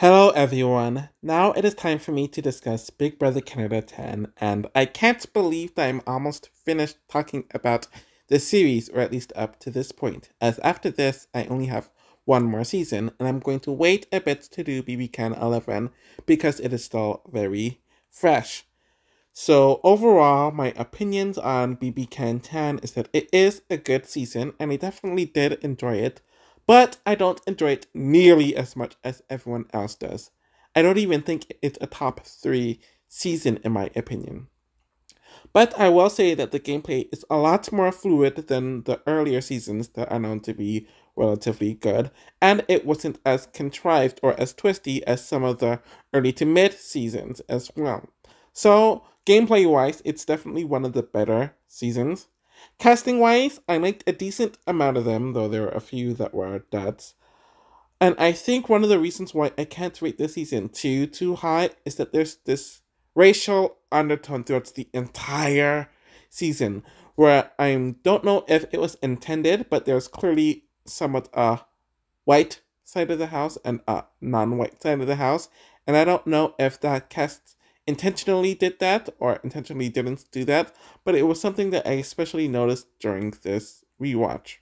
Hello everyone, now it is time for me to discuss Big Brother Canada 10, and I can't believe that I'm almost finished talking about the series, or at least up to this point, as after this I only have one more season, and I'm going to wait a bit to do BBCAN11 because it is still very fresh. So overall, my opinions on BBCAN10 is that it is a good season, and I definitely did enjoy it, but I don't enjoy it nearly as much as everyone else does. I don't even think it's a top 3 season in my opinion. But I will say that the gameplay is a lot more fluid than the earlier seasons that are known to be relatively good, and it wasn't as contrived or as twisty as some of the early to mid seasons as well. So, gameplay wise, it's definitely one of the better seasons. Casting wise, I liked a decent amount of them, though there were a few that were duds. And I think one of the reasons why I can't rate this season too high is that there's this racial undertone throughout the entire season, where I don't know if it was intended, but there's clearly somewhat a white side of the house and a non-white side of the house, and I don't know if that cast intentionally did that or intentionally didn't do that, but it was something that I especially noticed during this rewatch.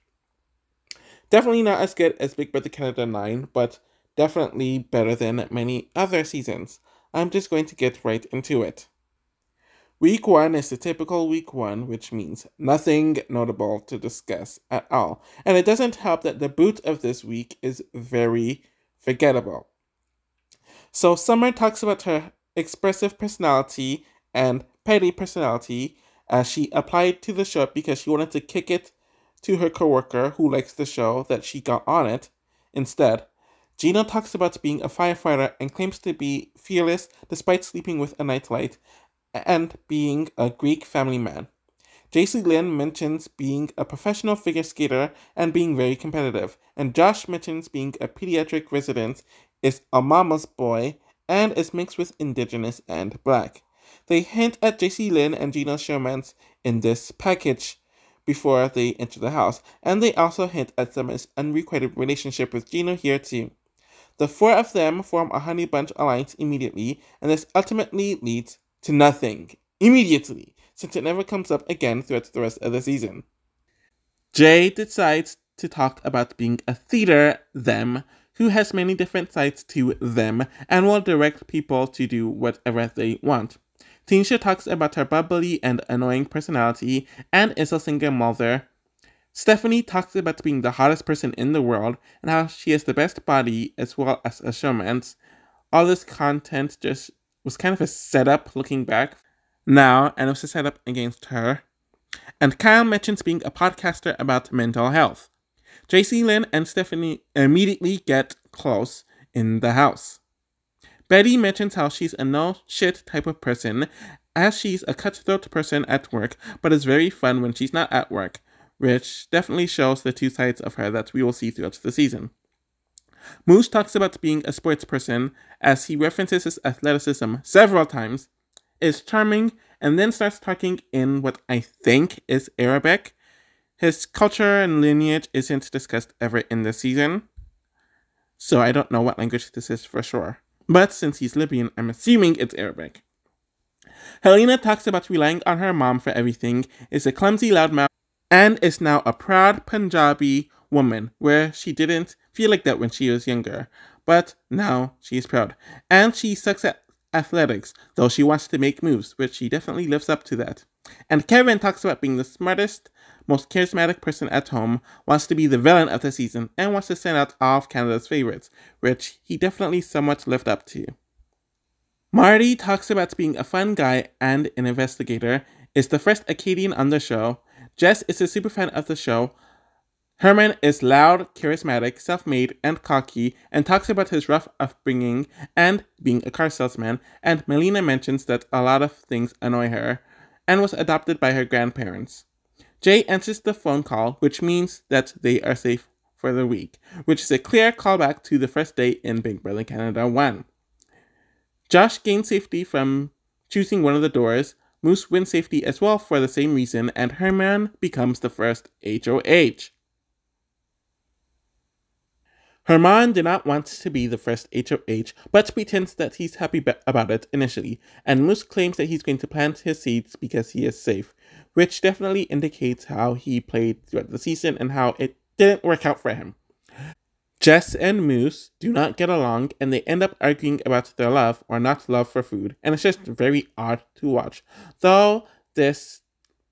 Definitely not as good as Big Brother Canada 9, but definitely better than many other seasons. I'm just going to get right into it. Week 1 is the typical week 1, which means nothing notable to discuss at all. And it doesn't help that the boot of this week is very forgettable. So Summer talks about her expressive personality and petty personality as she applied to the show because she wanted to kick it to her coworker who likes the show that she got on it instead. Gina talks about being a firefighter and claims to be fearless despite sleeping with a nightlight and being a Greek family man. JC Lynn mentions being a professional figure skater and being very competitive, and Josh mentions being a pediatric resident, is a mama's boy, and is mixed with indigenous and black. They hint at JC Lynn and Gina's romance in this package before they enter the house, and they also hint at Summer's unrequited relationship with Gino here too. The four of them form a honey bunch alliance immediately, and this ultimately leads to nothing immediately, since it never comes up again throughout the rest of the season. Jay decides to talk about being a theater them who has many different sides to them and will direct people to do whatever they want. Tanisha talks about her bubbly and annoying personality and is a single mother. Stephanie talks about being the hottest person in the world and how she has the best body as well as a showman's. All this content just was kind of a setup looking back now, and it was a setup against her. And Kyle mentions being a podcaster about mental health. JC Lynn and Stephanie immediately get close in the house. Betty mentions how she's a no-shit type of person, as she's a cutthroat person at work, but is very fun when she's not at work, which definitely shows the two sides of her that we will see throughout the season. Moose talks about being a sports person, as he references his athleticism several times, is charming, and then starts talking in what I think is Arabic. His culture and lineage isn't discussed ever in this season, so I don't know what language this is for sure. But since he's Libyan, I'm assuming it's Arabic. Helena talks about relying on her mom for everything, is a clumsy loudmouth, and is now a proud Punjabi woman, where she didn't feel like that when she was younger. But now she's proud. And she sucks at athletics, though she wants to make moves, which she definitely lives up to that. And Kevin talks about being the smartest, most charismatic person at home, wants to be the villain of the season, and wants to send out all of Canada's favorites, which he definitely somewhat lived up to. Marty talks about being a fun guy and an investigator, is the first Acadian on the show. Jess is a super fan of the show. Herman is loud, charismatic, self-made, and cocky, and talks about his rough upbringing and being a car salesman, and Melina mentions that a lot of things annoy her, and was adopted by her grandparents. Jay answers the phone call, which means that they are safe for the week, which is a clear callback to the first day in Big Brother Canada 1. Josh gains safety from choosing one of the doors, Moose wins safety as well for the same reason, and Herman becomes the first HOH. Herman did not want to be the first HOH, but pretends that he's happy about it initially, and Moose claims that he's going to plant his seeds because he is safe, which definitely indicates how he played throughout the season and how it didn't work out for him. Jess and Moose do not get along, and they end up arguing about their love or not love for food, and it's just very odd to watch, though this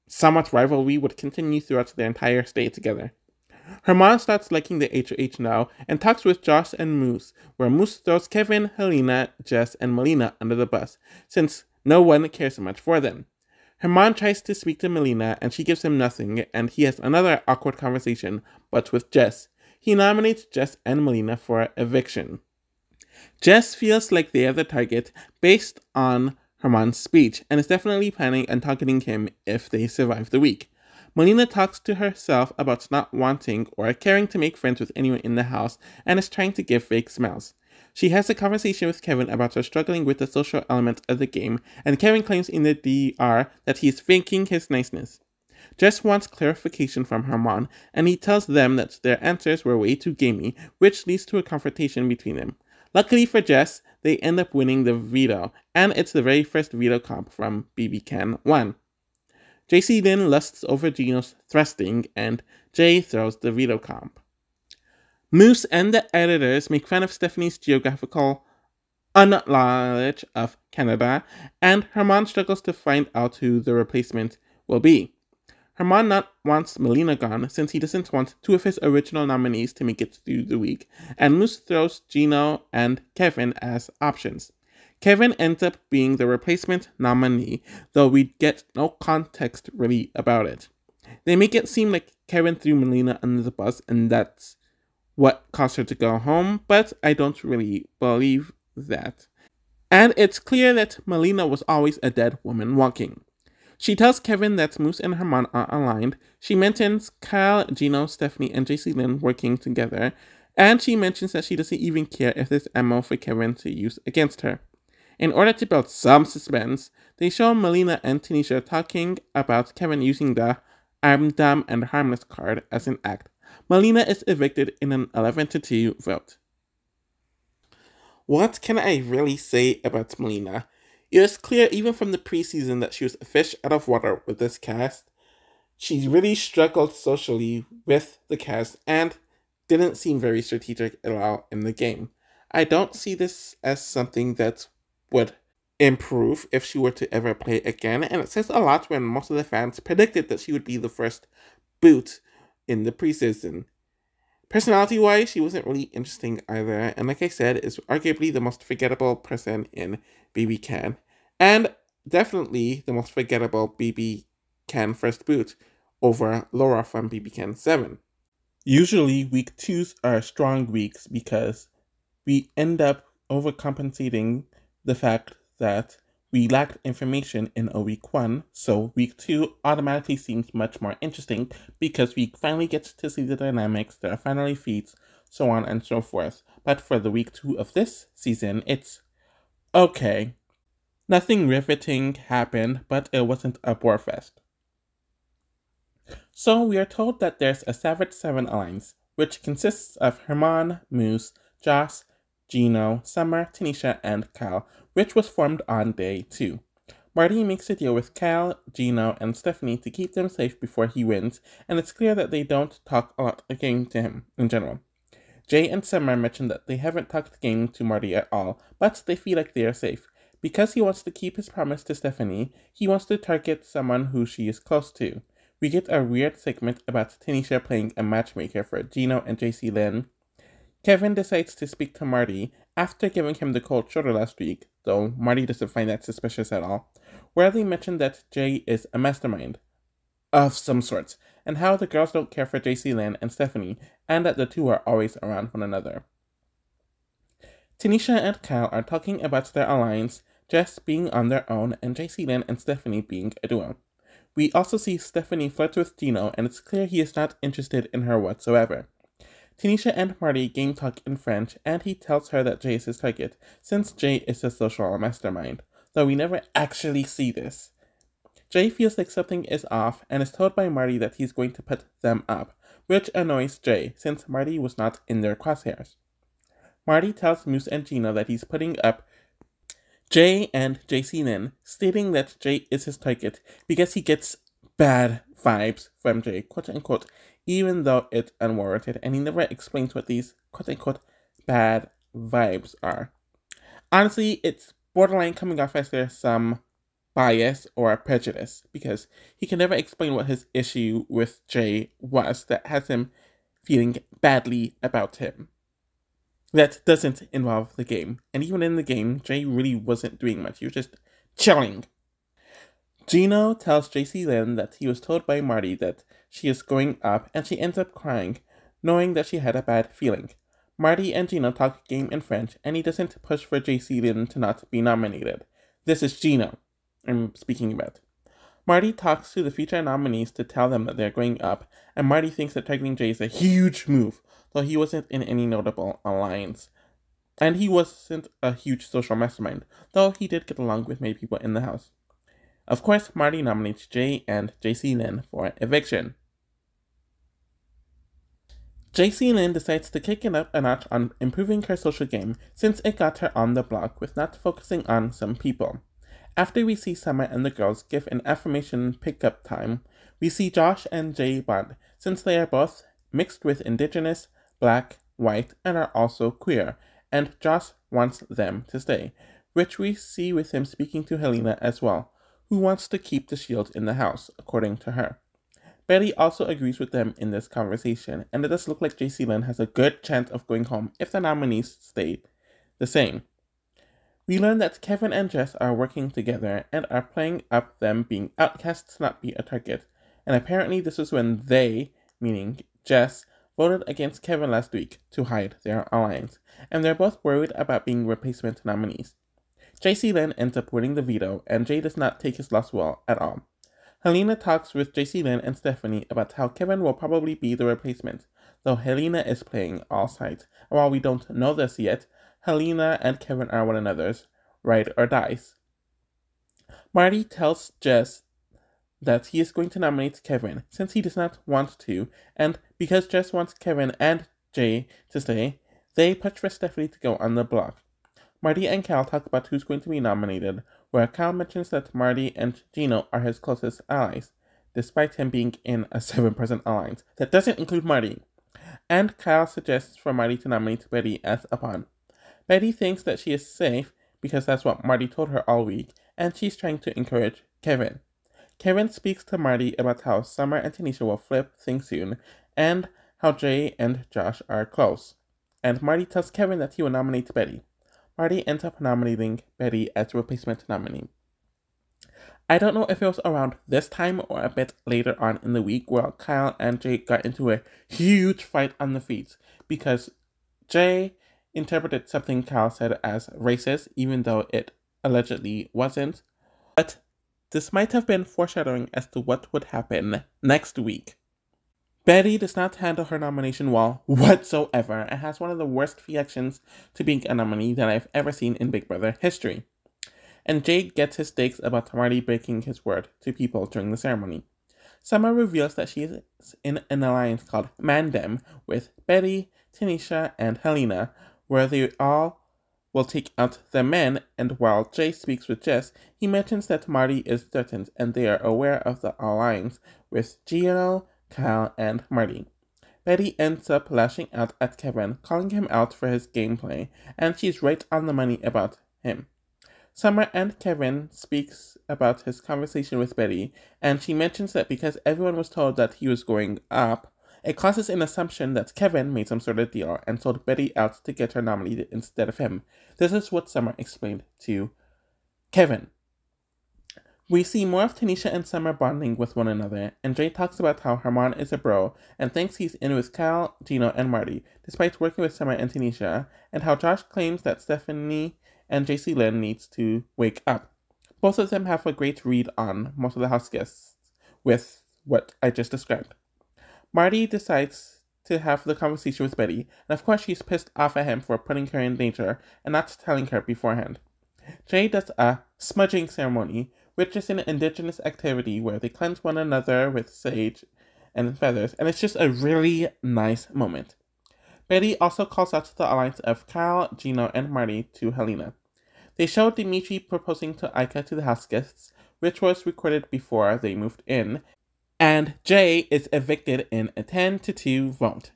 somewhat rivalry would continue throughout their entire stay together. Herman starts liking the HOH now and talks with Josh and Moose, where Moose throws Kevin, Helena, Jess, and Melina under the bus, since no one cares so much for them. Herman tries to speak to Melina and she gives him nothing, and he has another awkward conversation, but with Jess. He nominates Jess and Melina for eviction. Jess feels like they are the target based on Herman's speech and is definitely planning on targeting him if they survive the week. Melina talks to herself about not wanting or caring to make friends with anyone in the house and is trying to give fake smiles. She has a conversation with Kevin about her struggling with the social element of the game, and Kevin claims in the DR that he is faking his niceness. Jess wants clarification from Herman, and he tells them that their answers were way too gamey, which leads to a confrontation between them. Luckily for Jess, they end up winning the veto, and it's the very first veto comp from BBCAN10. JC then lusts over Gino's thrusting, and Jay throws the veto comp. Moose and the editors make fun of Stephanie's geographical unknowledge of Canada, and Herman struggles to find out who the replacement will be. Herman not wants Melina gone since he doesn't want two of his original nominees to make it through the week, and Moose throws Gino and Kevin as options. Kevin ends up being the replacement nominee, though we get no context really about it. They make it seem like Kevin threw Melina under the bus and that's what caused her to go home, but I don't really believe that. And it's clear that Melina was always a dead woman walking. She tells Kevin that Moose and Herman are aligned. She mentions Kyle, Gino, Stephanie, and JC Lynn working together, and she mentions that she doesn't even care if there's ammo for Kevin to use against her. In order to build some suspense, they show Melina and Tanisha talking about Kevin using the I'm dumb and harmless card as an act. Melina is evicted in an 11-2 vote. What can I really say about Melina? It was clear even from the preseason that she was a fish out of water with this cast. She really struggled socially with the cast and didn't seem very strategic at all in the game. I don't see this as something that would improve if she were to ever play again, and it says a lot when most of the fans predicted that she would be the first boot in the preseason. Personality-wise, she wasn't really interesting either, and like I said, is arguably the most forgettable person in BBCAN, and definitely the most forgettable BBCAN first boot over Laura from BBCAN7. Usually, week 2s are strong weeks because we end up overcompensating the fact that we lacked information in a week 1, so week 2 automatically seems much more interesting because we finally get to see the dynamics, there are finally feats, so on and so forth. But for the week 2 of this season, it's okay. Nothing riveting happened, but it wasn't a bore fest. So we are told that there's a Savage 7 alliance, which consists of Herman, Moose, Joss, Gino, Summer, Tanisha, and Kyle, which was formed on day 2. Marty makes a deal with Kyle, Gino, and Stephanie to keep them safe before he wins, and it's clear that they don't talk a lot of game to him in general. Jay and Summer mention that they haven't talked game to Marty at all, but they feel like they are safe. Because he wants to keep his promise to Stephanie, he wants to target someone who she is close to. We get a weird segment about Tanisha playing a matchmaker for Gino and JC Lynn. Kevin decides to speak to Marty after giving him the cold shoulder last week, though Marty doesn't find that suspicious at all, where they mention that Jay is a mastermind of some sorts, and how the girls don't care for JC Lynn and Stephanie, and that the two are always around one another. Tanisha and Kyle are talking about their alliance, Jess being on their own, and JC Lynn and Stephanie being a duo. We also see Stephanie flirt with Gino, and it's clear he is not interested in her whatsoever. Tanisha and Marty game talk in French, and he tells her that Jay is his target, since Jay is a social mastermind, though we never actually see this. Jay feels like something is off, and is told by Marty that he's going to put them up, which annoys Jay, since Marty was not in their crosshairs. Marty tells Moose and Gino that he's putting up Jay and JC Lin, stating that Jay is his target because he gets bad vibes from Jay, quote unquote, even though it's unwarranted, and he never explains what these quote unquote bad vibes are. Honestly, it's borderline coming off as there's some bias or prejudice because he can never explain what his issue with Jay was that has him feeling badly about him. That doesn't involve the game. And even in the game, Jay really wasn't doing much. He was just chilling. Gino tells JC Lin that he was told by Marty that she is going up, and she ends up crying, knowing that she had a bad feeling. Marty and Gino talk game in French, and he doesn't push for JC Lin to not be nominated. This is Gino I'm speaking about. Marty talks to the future nominees to tell them that they're going up, and Marty thinks that targeting Jay is a huge move, though he wasn't in any notable alliance. And he wasn't a huge social mastermind, though he did get along with many people in the house. Of course, Marty nominates Jay and JC Lin for eviction. JC Lin decides to kick it up a notch on improving her social game since it got her on the block with not focusing on some people. After we see Summer and the girls give an affirmation pickup time, we see Josh and Jay bond since they are both mixed with indigenous, black, white, and are also queer, and Josh wants them to stay, which we see with him speaking to Helena as well, who wants to keep the shield in the house, according to her. Betty also agrees with them in this conversation, and it does look like JC Lin has a good chance of going home if the nominees stay the same. We learn that Kevin and Jess are working together and are playing up them being outcasts to not be a target, and apparently this was when they, meaning Jess, voted against Kevin last week to hide their alliance, and they're both worried about being replacement nominees. JC Lin ends up winning the veto, and Jay does not take his loss well at all. Helena talks with JC Lin and Stephanie about how Kevin will probably be the replacement, though Helena is playing all sides. And while we don't know this yet, Helena and Kevin are one another's ride or dies. Marty tells Jess that he is going to nominate Kevin since he does not want to, and because Jess wants Kevin and Jay to stay, they push for Stephanie to go on the block. Marty and Cal talk about who's going to be nominated, where Cal mentions that Marty and Gino are his closest allies, despite him being in a 7-person alliance that doesn't include Marty. And Kyle suggests for Marty to nominate Betty as a pawn. Betty thinks that she is safe because that's what Marty told her all week, and she's trying to encourage Kevin. Kevin speaks to Marty about how Summer and Tanisha will flip things soon, and how Jay and Josh are close. And Marty tells Kevin that he will nominate Betty. Marty ends up nominating Betty as replacement nominee. I don't know if it was around this time or a bit later on in the week where Kyle and Jay got into a huge fight on the feeds because Jay interpreted something Kyle said as racist, even though it allegedly wasn't. But this might have been foreshadowing as to what would happen next week. Betty does not handle her nomination well whatsoever and has one of the worst reactions to being a nominee that I've ever seen in Big Brother history. And Jay gets his takes about Marty breaking his word to people during the ceremony. Summer reveals that she is in an alliance called Mandem with Betty, Tanisha, and Helena, where they all will take out the men, and while Jay speaks with Jess, he mentions that Marty is threatened and they are aware of the alliance with Gino, Kyle, and Marty. Betty ends up lashing out at Kevin, calling him out for his gameplay, and she's right on the money about him. Summer and Kevin speaks about his conversation with Betty, and she mentions that because everyone was told that he was going up, it causes an assumption that Kevin made some sort of deal and sold Betty out to get her nominated instead of him. This is what Summer explained to Kevin. We see more of Tanisha and Summer bonding with one another, and Jay talks about how Herman is a bro and thinks he's in with Kyle, Gino, and Marty, despite working with Summer and Tanisha, and how Josh claims that Stephanie and JC Lin needs to wake up. Both of them have a great read on most of the house guests with what I just described. Marty decides to have the conversation with Betty, and of course she's pissed off at him for putting her in danger and not telling her beforehand. Jay does a smudging ceremony, which is an indigenous activity where they cleanse one another with sage and feathers, and it's just a really nice moment. Betty also calls out to the alliance of Kyle, Gino, and Marty to Helena. They show Dimitri proposing to Ika to the house guests, which was recorded before they moved in, and Jay is evicted in a 10-2 vote.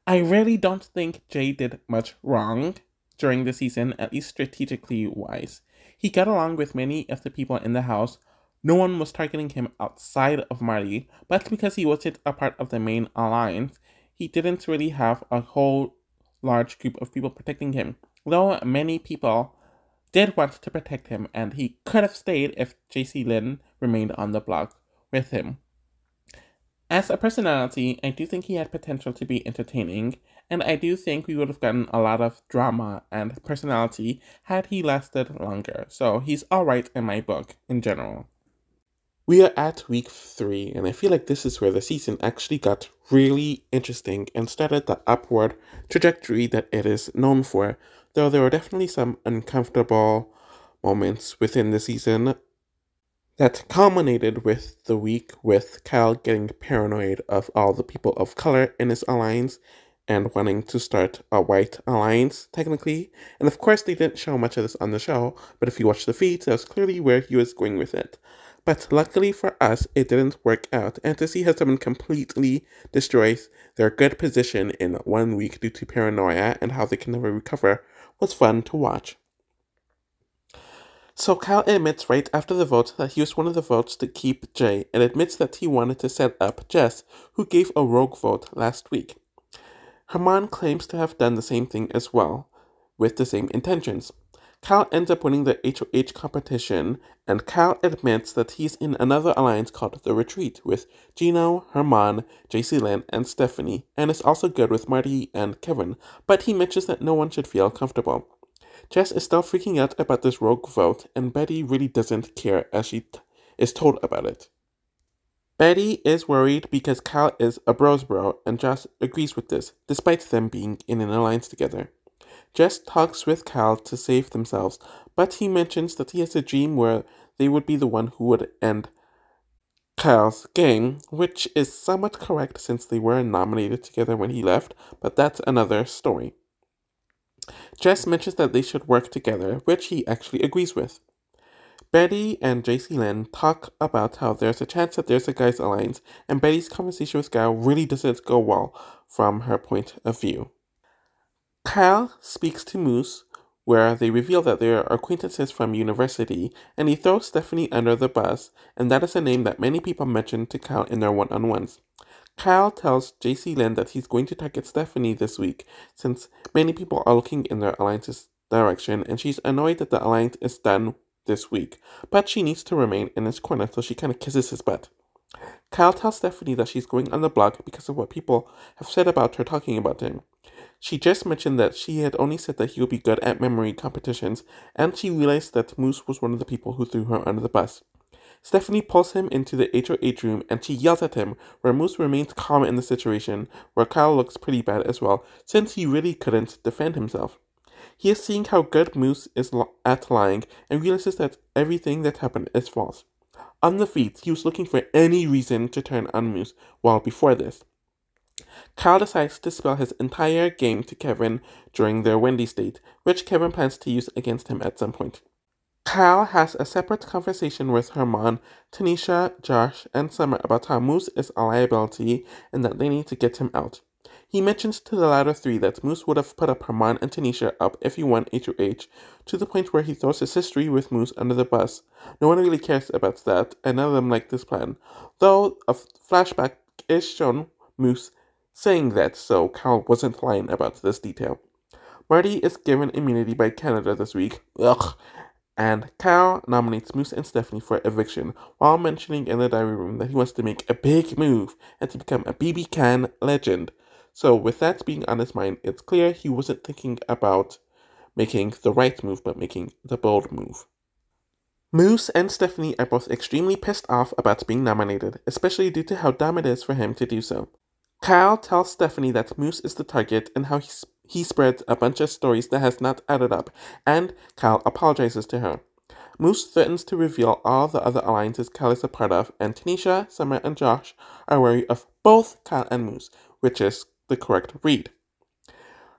I really don't think Jay did much wrong during the season, at least strategically wise. He got along with many of the people in the house. No one was targeting him outside of Marty, but because he wasn't a part of the main alliance, he didn't really have a whole large group of people protecting him. Though many people did want to protect him, and he could have stayed if JC Lynn remained on the block with him. As a personality, I do think he had potential to be entertaining, and I do think we would have gotten a lot of drama and personality had he lasted longer, so he's alright in my book in general. We are at week 3, and I feel like this is where the season actually got really interesting and started the upward trajectory that it is known for, though there were definitely some uncomfortable moments within the season that culminated with the week with Kyle getting paranoid of all the people of color in his alliance and wanting to start a white alliance, technically. And of course, they didn't show much of this on the show, but if you watch the feeds, that was clearly where he was going with it. But luckily for us, it didn't work out, and to see how someone completely destroys their good position in 1 week due to paranoia and how they can never recover was fun to watch. So Kyle admits right after the vote that he used one of the votes to keep Jay, and admits that he wanted to set up Jess, who gave a rogue vote last week. Herman claims to have done the same thing as well, with the same intentions. Kyle ends up winning the HOH competition, and Kyle admits that he's in another alliance called The Retreat with Gino, Herman, JC Lynn, and Stephanie, and is also good with Marty and Kevin, but he mentions that no one should feel comfortable. Jess is still freaking out about this rogue vote, and Betty really doesn't care as she is told about it. Betty is worried because Kyle is a bros bro, and Jess agrees with this, despite them being in an alliance together. Jess talks with Kyle to save themselves, but he mentions that he has a dream where they would be the one who would end Kyle's gang, which is somewhat correct since they were nominated together when he left, but that's another story. Jess mentions that they should work together, which he actually agrees with. Betty and JC Lynn talk about how there's a chance that there's a guys' alliance, and Betty's conversation with Kyle really doesn't go well from her point of view. Kyle speaks to Moose, where they reveal that they are acquaintances from university, and he throws Stephanie under the bus, and that is a name that many people mention to Kyle in their one-on-ones. Kyle tells JC Lynn that he's going to target Stephanie this week, since many people are looking in their alliance's direction, and she's annoyed that the alliance is done this week, but she needs to remain in his corner, so she kind of kisses his butt. Kyle tells Stephanie that she's going on the block because of what people have said about her talking about him. She just mentioned that she had only said that he would be good at memory competitions, and she realized that Moose was one of the people who threw her under the bus. Stephanie pulls him into the HOH room and she yells at him, where Moose remains calm in the situation, where Kyle looks pretty bad as well, since he really couldn't defend himself. He is seeing how good Moose is at lying and realizes that everything that happened is false. On the feed, he was looking for any reason to turn on Moose, while before this, Kyle decides to spill his entire game to Kevin during their Wendy's date, which Kevin plans to use against him at some point. Kyle has a separate conversation with Herman, Tanisha, Josh, and Summer about how Moose is a liability and that they need to get him out. He mentions to the latter three that Moose would have put up Herman and Tanisha up if he won HOH, to the point where he throws his history with Moose under the bus. No one really cares about that, and none of them like this plan, though a flashback is shown Moose saying that, so Kyle wasn't lying about this detail. Marty is given immunity by Canada this week. Ugh. And Kyle nominates Moose and Stephanie for eviction, while mentioning in the diary room that he wants to make a big move and to become a BBCAN legend. So with that being on his mind, it's clear he wasn't thinking about making the right move, but making the bold move. Moose and Stephanie are both extremely pissed off about being nominated, especially due to how dumb it is for him to do so. Kyle tells Stephanie that Moose is the target and how he spreads a bunch of stories that has not added up, and Kyle apologizes to her. Moose threatens to reveal all the other alliances Kyle is a part of, and Tanisha, Summer, and Josh are wary of both Kyle and Moose, which is the correct read.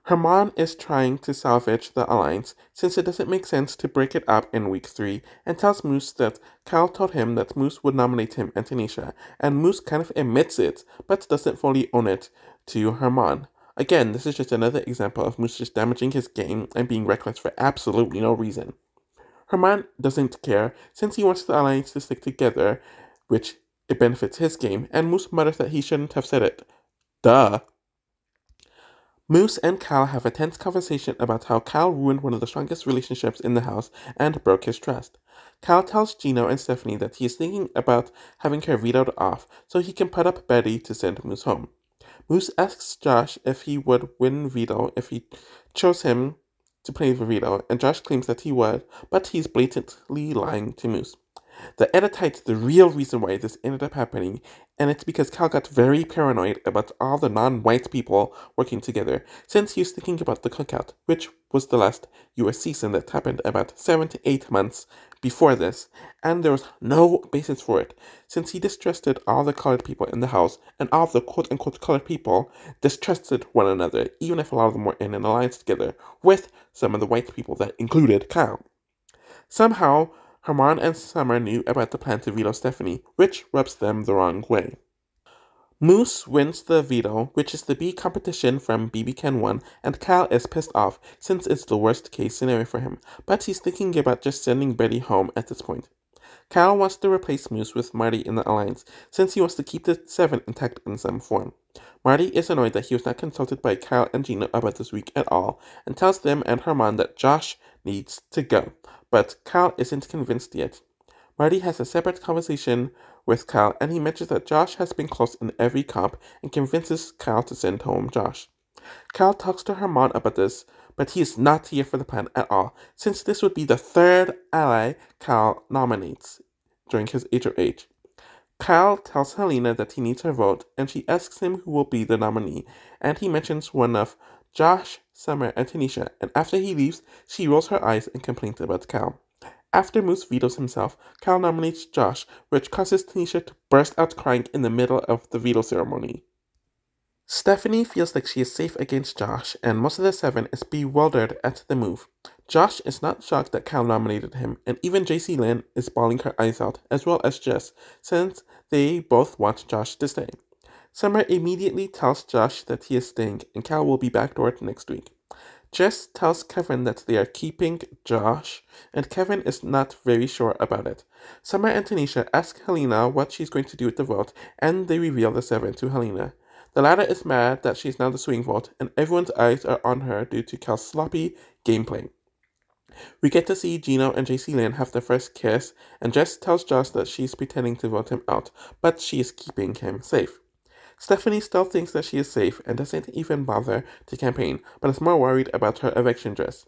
Herman is trying to salvage the alliance since it doesn't make sense to break it up in week 3 and tells Moose that Cal told him that Moose would nominate him and Tanisha, and Moose kind of admits it but doesn't fully own it to Herman. Again, this is just another example of Moose just damaging his game and being reckless for absolutely no reason. Herman doesn't care since he wants the alliance to stick together, which it benefits his game, and Moose mutters that he shouldn't have said it. Duh. Moose and Cal have a tense conversation about how Cal ruined one of the strongest relationships in the house and broke his trust. Cal tells Gino and Stephanie that he is thinking about having her vetoed off so he can put up Betty to send Moose home. Moose asks Josh if he would win veto if he chose him to play the veto, and Josh claims that he would, but he's blatantly lying to Moose. The edit hides the real reason why this ended up happening, and it's because Cal got very paranoid about all the non-white people working together, since he was thinking about the cookout, which was the last US season that happened about 7 to 8 months before this, and there was no basis for it, since he distrusted all the colored people in the house, and all of the quote-unquote colored people distrusted one another, even if a lot of them were in an alliance together with some of the white people that included Cal. Somehow, Herman and Summer knew about the plan to veto Stephanie, which rubs them the wrong way. Moose wins the veto, which is the B competition from BBCAN10, and Cal is pissed off since it's the worst case scenario for him, but he's thinking about just sending Betty home at this point. Cal wants to replace Moose with Marty in the alliance, since he wants to keep the 7 intact in some form. Marty is annoyed that he was not consulted by Cal and Gino about this week at all, and tells them and Herman that Josh needs to go, but Cal isn't convinced yet. Marty has a separate conversation with Cal, and he mentions that Josh has been close in every comp and convinces Cal to send home Josh. Cal talks to Herman about this, but he is not here for the plan at all, since this would be the 3rd ally Cal nominates during his HOH. Cal tells Helena that he needs her vote, and she asks him who will be the nominee, and he mentions one of Josh, Summer, and Tanisha, and after he leaves, she rolls her eyes and complains about Cal. After Moose vetoes himself, Cal nominates Josh, which causes Tanisha to burst out crying in the middle of the veto ceremony. Stephanie feels like she is safe against Josh, and most of the 7 is bewildered at the move. Josh is not shocked that Cal nominated him, and even JC Lynn is bawling her eyes out, as well as Jess, since they both want Josh to stay. Summer immediately tells Josh that he is staying, and Cal will be backdoored next week. Jess tells Kevin that they are keeping Josh, and Kevin is not very sure about it. Summer and Tanisha ask Helena what she's going to do with the vote, and they reveal the 7 to Helena. The latter is mad that she's now the swing vote, and everyone's eyes are on her due to Cal's sloppy gameplay. We get to see Gino and JC Lynn have their first kiss, and Jess tells Josh that she's pretending to vote him out, but she is keeping him safe. Stephanie still thinks that she is safe and doesn't even bother to campaign, but is more worried about her eviction dress.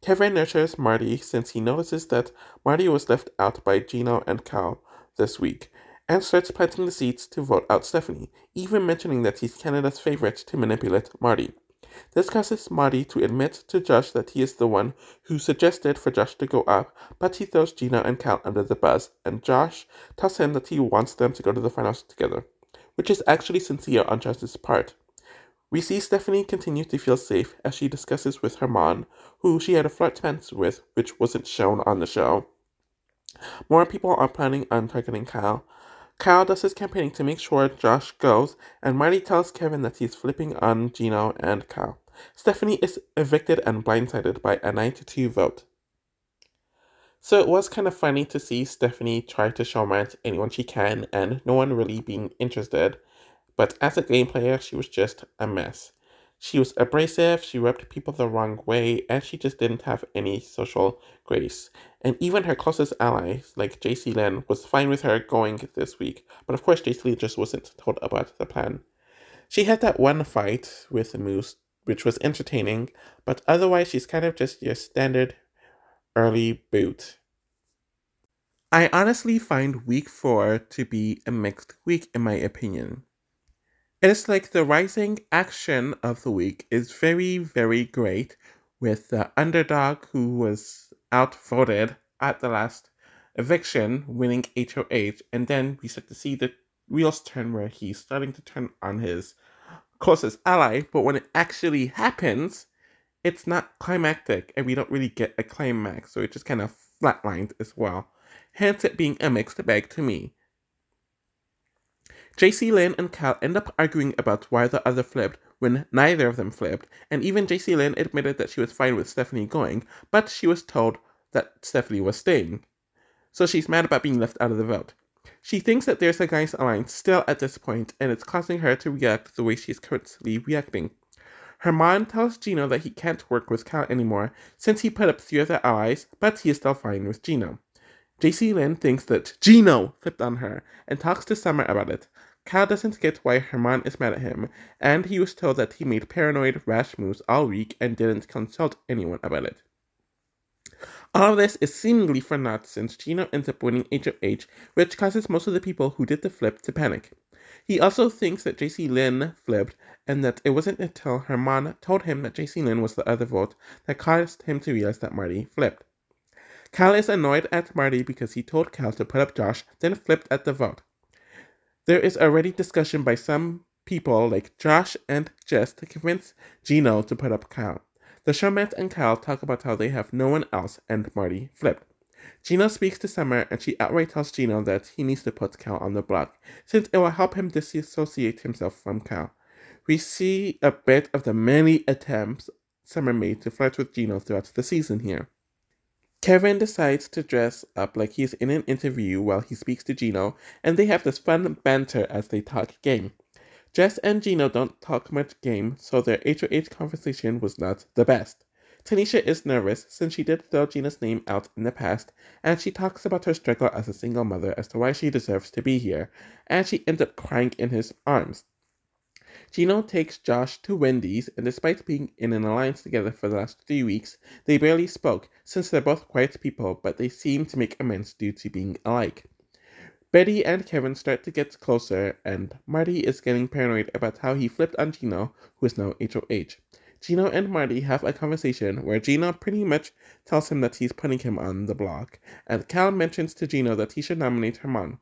Kevin nurtures Marty since he notices that Marty was left out by Gino and Cal this week, and starts planting the seeds to vote out Stephanie, even mentioning that he's Canada's favorite to manipulate Marty. This causes Marty to admit to Josh that he is the one who suggested for Josh to go up, but he throws Gino and Cal under the bus, and Josh tells him that he wants them to go to the finals together, which is actually sincere on Josh's part. We see Stephanie continue to feel safe as she discusses with Herman, who she had a flirtance with, which wasn't shown on the show. More people are planning on targeting Cal. Cal does his campaigning to make sure Josh goes, and Marty tells Kevin that he's flipping on Gino and Cal. Stephanie is evicted and blindsided by a 9-2 vote. So it was kind of funny to see Stephanie try to showmance anyone she can and no one really being interested, but as a game player, she was just a mess. She was abrasive, she rubbed people the wrong way, and she just didn't have any social grace. And even her closest allies, like JC Lynn, was fine with her going this week, but of course JC Lynn just wasn't told about the plan. She had that one fight with Moose, which was entertaining, but otherwise she's kind of just your standard early boot. I honestly find week 4 to be a mixed week in my opinion. It is like the rising action of the week is very, very great, with the underdog who was outvoted at the last eviction winning HOH, and then we start to see the wheels turn where he's starting to turn on his closest ally, but when it actually happens, it's not climactic, and we don't really get a climax, so it just kind of flatlined as well. Hence it being a mixed bag to me. JC Lynn and Cal end up arguing about why the other flipped when neither of them flipped, and even JC Lynn admitted that she was fine with Stephanie going, but she was told that Stephanie was staying. So she's mad about being left out of the vote. She thinks that there's a guys alliance still at this point, and it's causing her to react the way she's currently reacting. Herman tells Gino that he can't work with Cal anymore since he put up 3 other allies, but he is still fine with Gino. JC Lynn thinks that Gino flipped on her and talks to Summer about it. Cal doesn't get why Herman is mad at him, and he was told that he made paranoid, rash moves all week and didn't consult anyone about it. All of this is seemingly for naught since Gino ends up winning HOH, which causes most of the people who did the flip to panic. He also thinks that JC Lynn flipped, and that it wasn't until Herman told him that JC Lynn was the other vote that caused him to realize that Marty flipped. Cal is annoyed at Marty because he told Cal to put up Josh, then flipped at the vote. There is already discussion by some people like Josh and Jess to convince Gino to put up Cal. The showmans and Cal talk about how they have no one else, and Marty flipped. Gino speaks to Summer, and she outright tells Gino that he needs to put Cal on the block, since it will help him disassociate himself from Cal. We see a bit of the many attempts Summer made to flirt with Gino throughout the season here. Kevin decides to dress up like he's in an interview while he speaks to Gino, and they have this fun banter as they talk game. Jess and Gino don't talk much game, so their HOH conversation was not the best. Tanisha is nervous since she did throw Gina's name out in the past, and she talks about her struggle as a single mother as to why she deserves to be here, and she ends up crying in his arms. Gino takes Josh to Wendy's, and despite being in an alliance together for the last 3 weeks, they barely spoke since they're both quiet people, but they seem to make amends due to being alike. Betty and Kevin start to get closer, and Marty is getting paranoid about how he flipped on Gino, who is now HOH. Gino and Marty have a conversation where Gino pretty much tells him that he's putting him on the block, and Cal mentions to Gino that he should nominate Herman.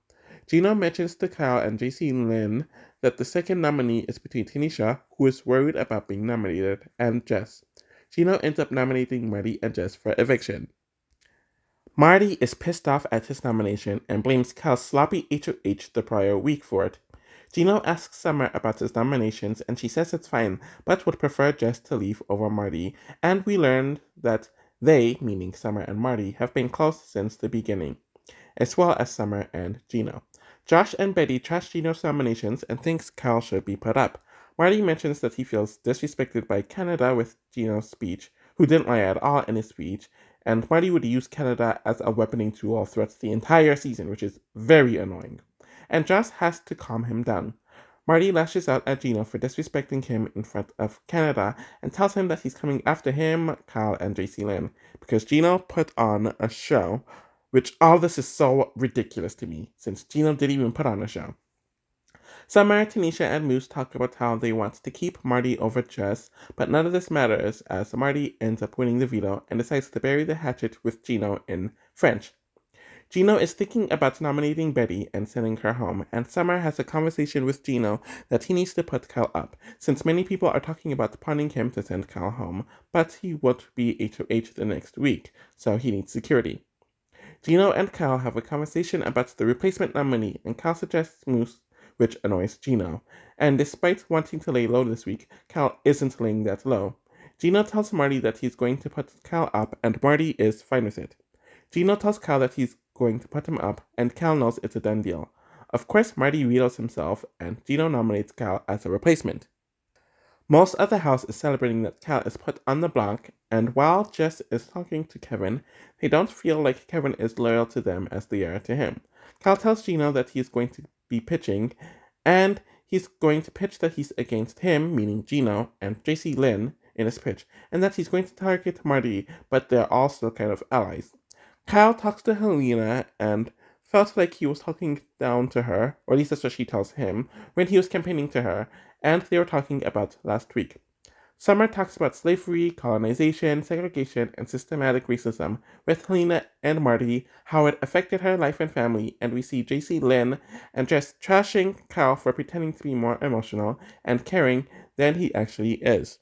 Gino mentions to Cal and JC Lynn that the second nominee is between Tanisha, who is worried about being nominated, and Jess. Gino ends up nominating Marty and Jess for eviction. Marty is pissed off at his nomination and blames Cal's sloppy HOH the prior week for it. Gino asks Summer about his nominations, and she says it's fine, but would prefer Jess to leave over Marty, and we learned that they, meaning Summer and Marty, have been close since the beginning, as well as Summer and Gino. Josh and Betty trash Gino's nominations and thinks Cal should be put up. Marty mentions that he feels disrespected by Canada with Gino's speech, who didn't lie at all in his speech, and Marty would use Canada as a weaponing tool throughout the entire season, which is very annoying. And Josh has to calm him down. Marty lashes out at Gino for disrespecting him in front of Canada and tells him that he's coming after him, Cal, and JC Lynn, because Gino put on a show, which all this is so ridiculous to me, since Gino didn't even put on a show. Summer, Tanisha, and Moose talk about how they want to keep Marty over Jess, but none of this matters as Marty ends up winning the veto and decides to bury the hatchet with Gino in French. Gino is thinking about nominating Betty and sending her home, and Summer has a conversation with Gino that he needs to put Cal up, since many people are talking about punning him to send Cal home, but he won't be HOH the next week, so he needs security. Gino and Cal have a conversation about the replacement nominee, and Cal suggests Moose, which annoys Gino. And despite wanting to lay low this week, Cal isn't laying that low. Gino tells Marty that he's going to put Cal up, and Marty is fine with it. Gino tells Cal that he's going to put him up, and Cal knows it's a done deal. Of course, Marty vetoes himself, and Gino nominates Cal as a replacement. Most of the house is celebrating that Cal is put on the block, and while Jess is talking to Kevin, they don't feel like Kevin is loyal to them as they are to him. Cal tells Gino that he's going to be pitching, and he's going to pitch that he's against him, meaning Gino, and JC Lynn in his pitch, and that he's going to target Marty, but they're all still kind of allies. Cal talks to Helena and felt like he was talking down to her, or at least that's what she tells him, when he was campaigning to her, and they were talking about last week. Summer talks about slavery, colonization, segregation, and systematic racism with Helena and Marty, how it affected her life and family, and we see JC Lynn and Jess trashing Cal for pretending to be more emotional and caring than he actually is.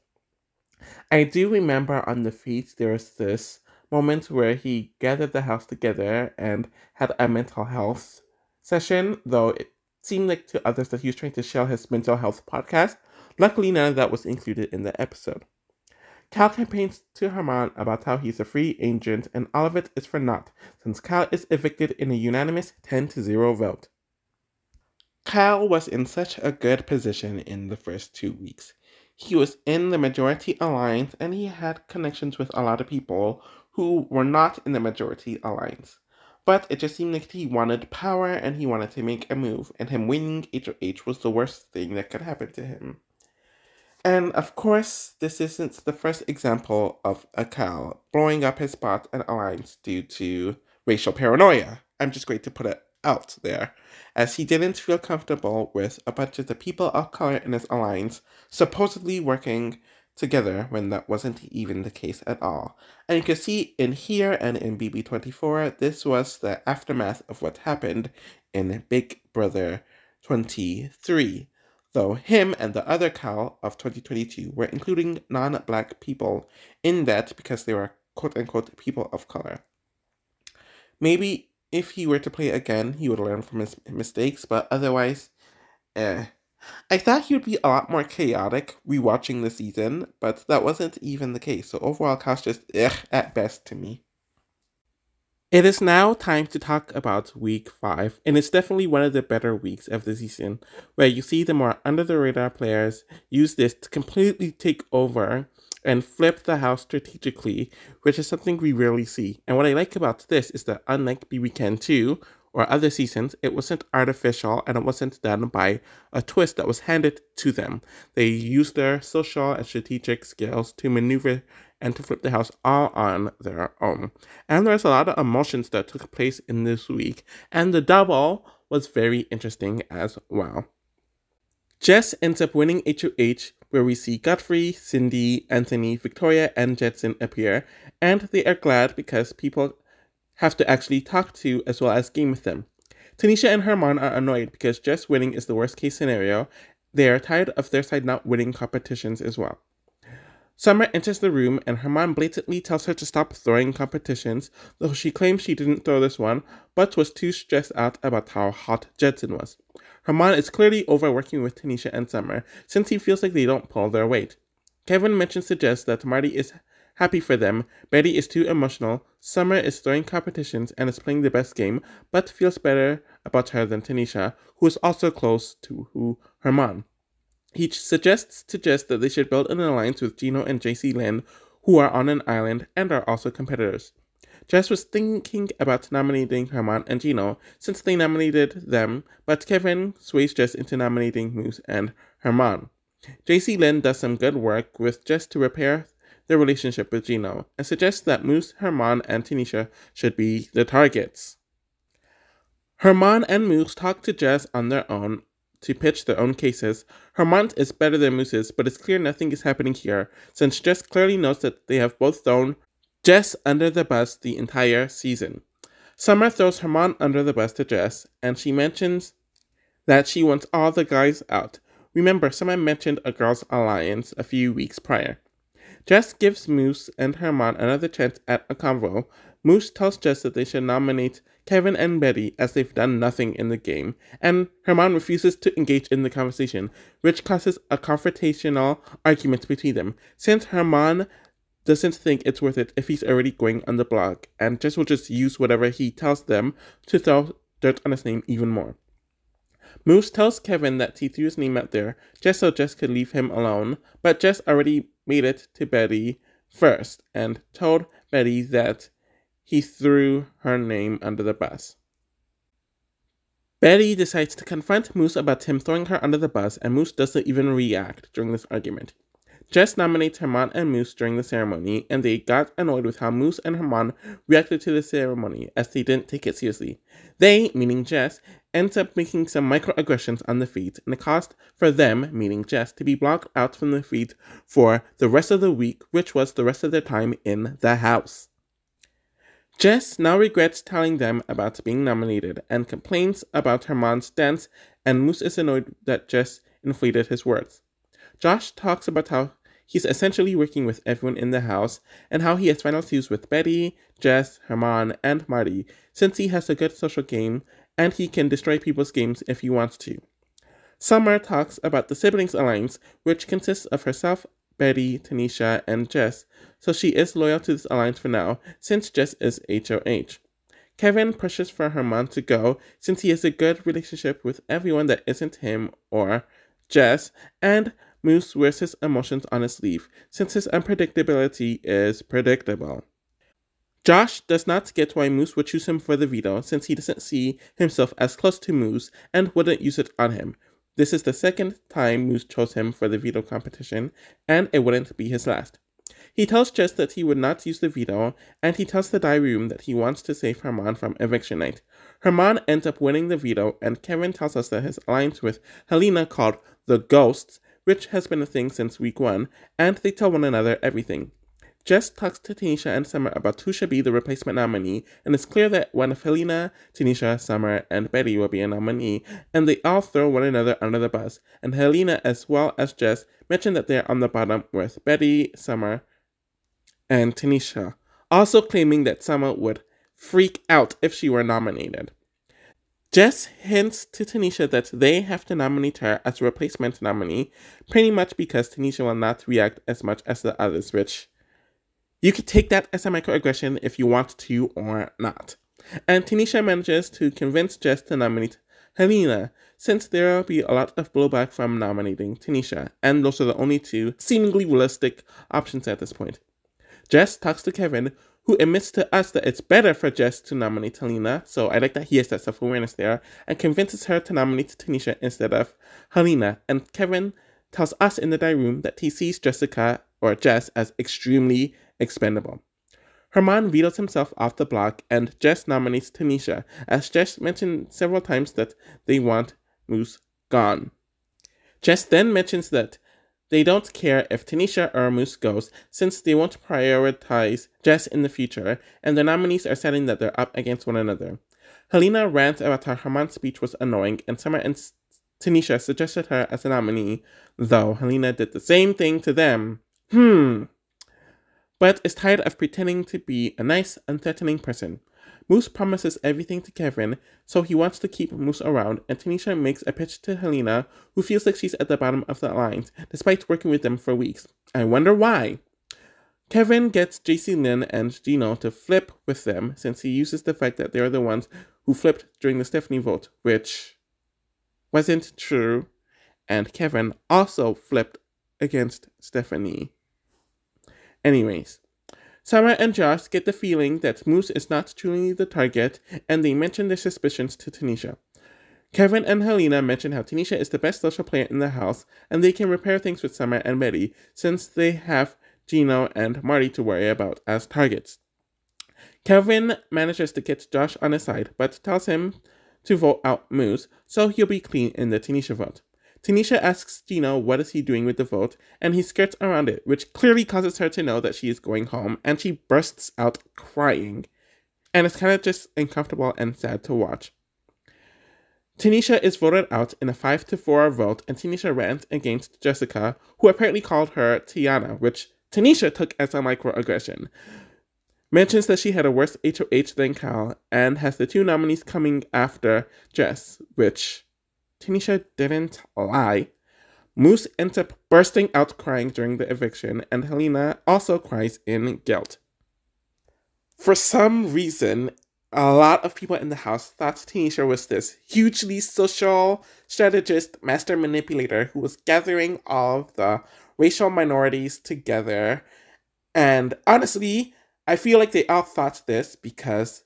I do remember on the feed there was this moment where he gathered the house together and had a mental health session, though it seemed like to others that he was trying to share his mental health podcast. Luckily, none of that was included in the episode. Cal campaigns to Herman about how he's a free agent, and all of it is for naught, since Cal is evicted in a unanimous 10-0 vote. Cal was in such a good position in the first 2 weeks. He was in the majority alliance, and he had connections with a lot of people who were not in the majority alliance. But it just seemed like he wanted power, and he wanted to make a move, and him winning HOH was the worst thing that could happen to him. And of course, this isn't the first example of a Cal blowing up his spot and alliance due to racial paranoia. I'm just going to put it out there, as he didn't feel comfortable with a bunch of the people of color in his alliance supposedly working together when that wasn't even the case at all. And you can see in here and in BB24, this was the aftermath of what happened in Big Brother 23. Though him and the other Cal of 2022 were including non-black people in that because they were quote-unquote people of color. Maybe if he were to play again, he would learn from his mistakes, but otherwise, I thought he would be a lot more chaotic rewatching the season, but that wasn't even the case, so overall Cal's just at best to me. It is now time to talk about week 5, and it's definitely one of the better weeks of the season, where you see the more under-the-radar players use this to completely take over and flip the house strategically, which is something we rarely see. And what I like about this is that unlike BBCAN10 or other seasons, it wasn't artificial and it wasn't done by a twist that was handed to them. They used their social and strategic skills to maneuver and to flip the house all on their own. And there's a lot of emotions that took place in this week, and the double was very interesting as well. Jess ends up winning HOH, where we see Godfrey, Cindy, Anthony, Victoria, and Jetson appear, and they are glad because people have to actually talk to as well as game with them. Tanisha and Herman are annoyed because Jess winning is the worst case scenario. They are tired of their side not winning competitions as well. Summer enters the room and Herman blatantly tells her to stop throwing competitions, though she claims she didn't throw this one, but was too stressed out about how hot Jetson was. Herman is clearly overworking with Tanisha and Summer, since he feels like they don't pull their weight. Kevin mentions to Jess that Marty is happy for them, Betty is too emotional, Summer is throwing competitions and is playing the best game, but feels better about her than Tanisha, who is also close to Herman. He suggests to Jess that they should build an alliance with Gino and JC Lynn, who are on an island and are also competitors. Jess was thinking about nominating Herman and Gino, since they nominated them, but Kevin sways Jess into nominating Moose and Herman. JC Lynn does some good work with Jess to repair their relationship with Gino, and suggests that Moose, Herman, and Tanisha should be the targets. Herman and Moose talk to Jess on their own to pitch their own cases. Herman is better than Moose's, but it's clear nothing is happening here, since Jess clearly knows that they have both thrown Jess under the bus the entire season. Summer throws Herman under the bus to Jess, and she mentions that she wants all the guys out. Remember, Summer mentioned a girls' alliance a few weeks prior. Jess gives Moose and Herman another chance at a convo. Moose tells Jess that they should nominate Kevin and Betty as they've done nothing in the game, and Herman refuses to engage in the conversation, which causes a confrontational argument between them, since Herman doesn't think it's worth it if he's already going on the blog, and Jess will just use whatever he tells them to throw dirt on his name even more. Moose tells Kevin that he threw his name out there just so Jess could leave him alone, but Jess already made it to Betty first and told Betty that he threw her name under the bus. Betty decides to confront Moose about him throwing her under the bus, and Moose doesn't even react during this argument. Jess nominates Herman and Moose during the ceremony, and they got annoyed with how Moose and Herman reacted to the ceremony, as they didn't take it seriously. They, meaning Jess, ends up making some microaggressions on the feed, and it caused for them, meaning Jess, to be blocked out from the feed for the rest of the week, which was the rest of their time in the house. Jess now regrets telling them about being nominated and complains about Herman's dance, and Moose is annoyed that Jess inflated his words. Josh talks about how he's essentially working with everyone in the house and how he has final twos with Betty, Jess, Herman, and Marty, since he has a good social game and he can destroy people's games if he wants to. Summer talks about the siblings alliance, which consists of herself, Betty, Tanisha, and Jess, so she is loyal to this alliance for now, since Jess is HOH. Kevin pushes for Herman to go, since he has a good relationship with everyone that isn't him or Jess, and Moose wears his emotions on his sleeve, since his unpredictability is predictable. Josh does not get why Moose would choose him for the veto, since he doesn't see himself as close to Moose and wouldn't use it on him. This is the second time Moose chose him for the veto competition, and it wouldn't be his last. He tells Jess that he would not use the veto, and he tells the diary room that he wants to save Herman from eviction night. Herman ends up winning the veto, and Kevin tells us that his alliance with Helena, called the Ghosts, which has been a thing since week 1, and they tell one another everything. Jess talks to Tanisha and Summer about who should be the replacement nominee, and it's clear that one of Helena, Tanisha, Summer, and Betty will be a nominee, and they all throw one another under the bus, and Helena as well as Jess mention that they're on the bottom with Betty, Summer, and Tanisha, also claiming that Summer would freak out if she were nominated. Jess hints to Tanisha that they have to nominate her as a replacement nominee, pretty much because Tanisha will not react as much as the others, which you could take that as a microaggression if you want to or not. And Tanisha manages to convince Jess to nominate Helena, since there will be a lot of blowback from nominating Tanisha, and those are the only two seemingly realistic options at this point. Jess talks to Kevin, who admits to us that it's better for Jess to nominate Helena, so I like that he has that self-awareness there, and convinces her to nominate Tanisha instead of Helena, and Kevin tells us in the diary room that he sees Jessica, or Jess, as extremely expendable. Herman vetoes himself off the block, and Jess nominates Tanisha, as Jess mentioned several times that they want Moose gone. Jess then mentions that they don't care if Tanisha or Moose goes, since they won't prioritize Jess in the future, and the nominees are saying that they're up against one another. Helena rants about how Herman's speech was annoying, and Summer and Tanisha suggested her as a nominee, though Helena did the same thing to them. But is tired of pretending to be a nice, unthreatening person. Moose promises everything to Kevin, so he wants to keep Moose around, and Tanisha makes a pitch to Helena, who feels like she's at the bottom of the alliance, despite working with them for weeks. I wonder why. Kevin gets JC Lynn and Gino to flip with them, since he uses the fact that they're the ones who flipped during the Stephanie vote, which wasn't true, and Kevin also flipped against Stephanie. Anyways, Summer and Josh get the feeling that Moose is not truly the target, and they mention their suspicions to Tanisha. Kevin and Helena mention how Tanisha is the best social player in the house, and they can repair things with Summer and Betty, since they have Gino and Marty to worry about as targets. Kevin manages to get Josh on his side, but tells him to vote out Moose, so he'll be clean in the Tanisha vote. Tanisha asks Gino what is he doing with the vote, and he skirts around it, which clearly causes her to know that she is going home, and she bursts out crying. And it's kind of just uncomfortable and sad to watch. Tanisha is voted out in a 5-4 vote, and Tanisha rants against Jessica, who apparently called her Tiana, which Tanisha took as a microaggression. Mentions that she had a worse HOH than Cal, and has the two nominees coming after Jess, which Tanisha didn't lie. Moose ends up bursting out crying during the eviction, and Helena also cries in guilt. For some reason, a lot of people in the house thought Tanisha was this hugely social strategist, master manipulator who was gathering all of the racial minorities together. And honestly, I feel like they all thought this because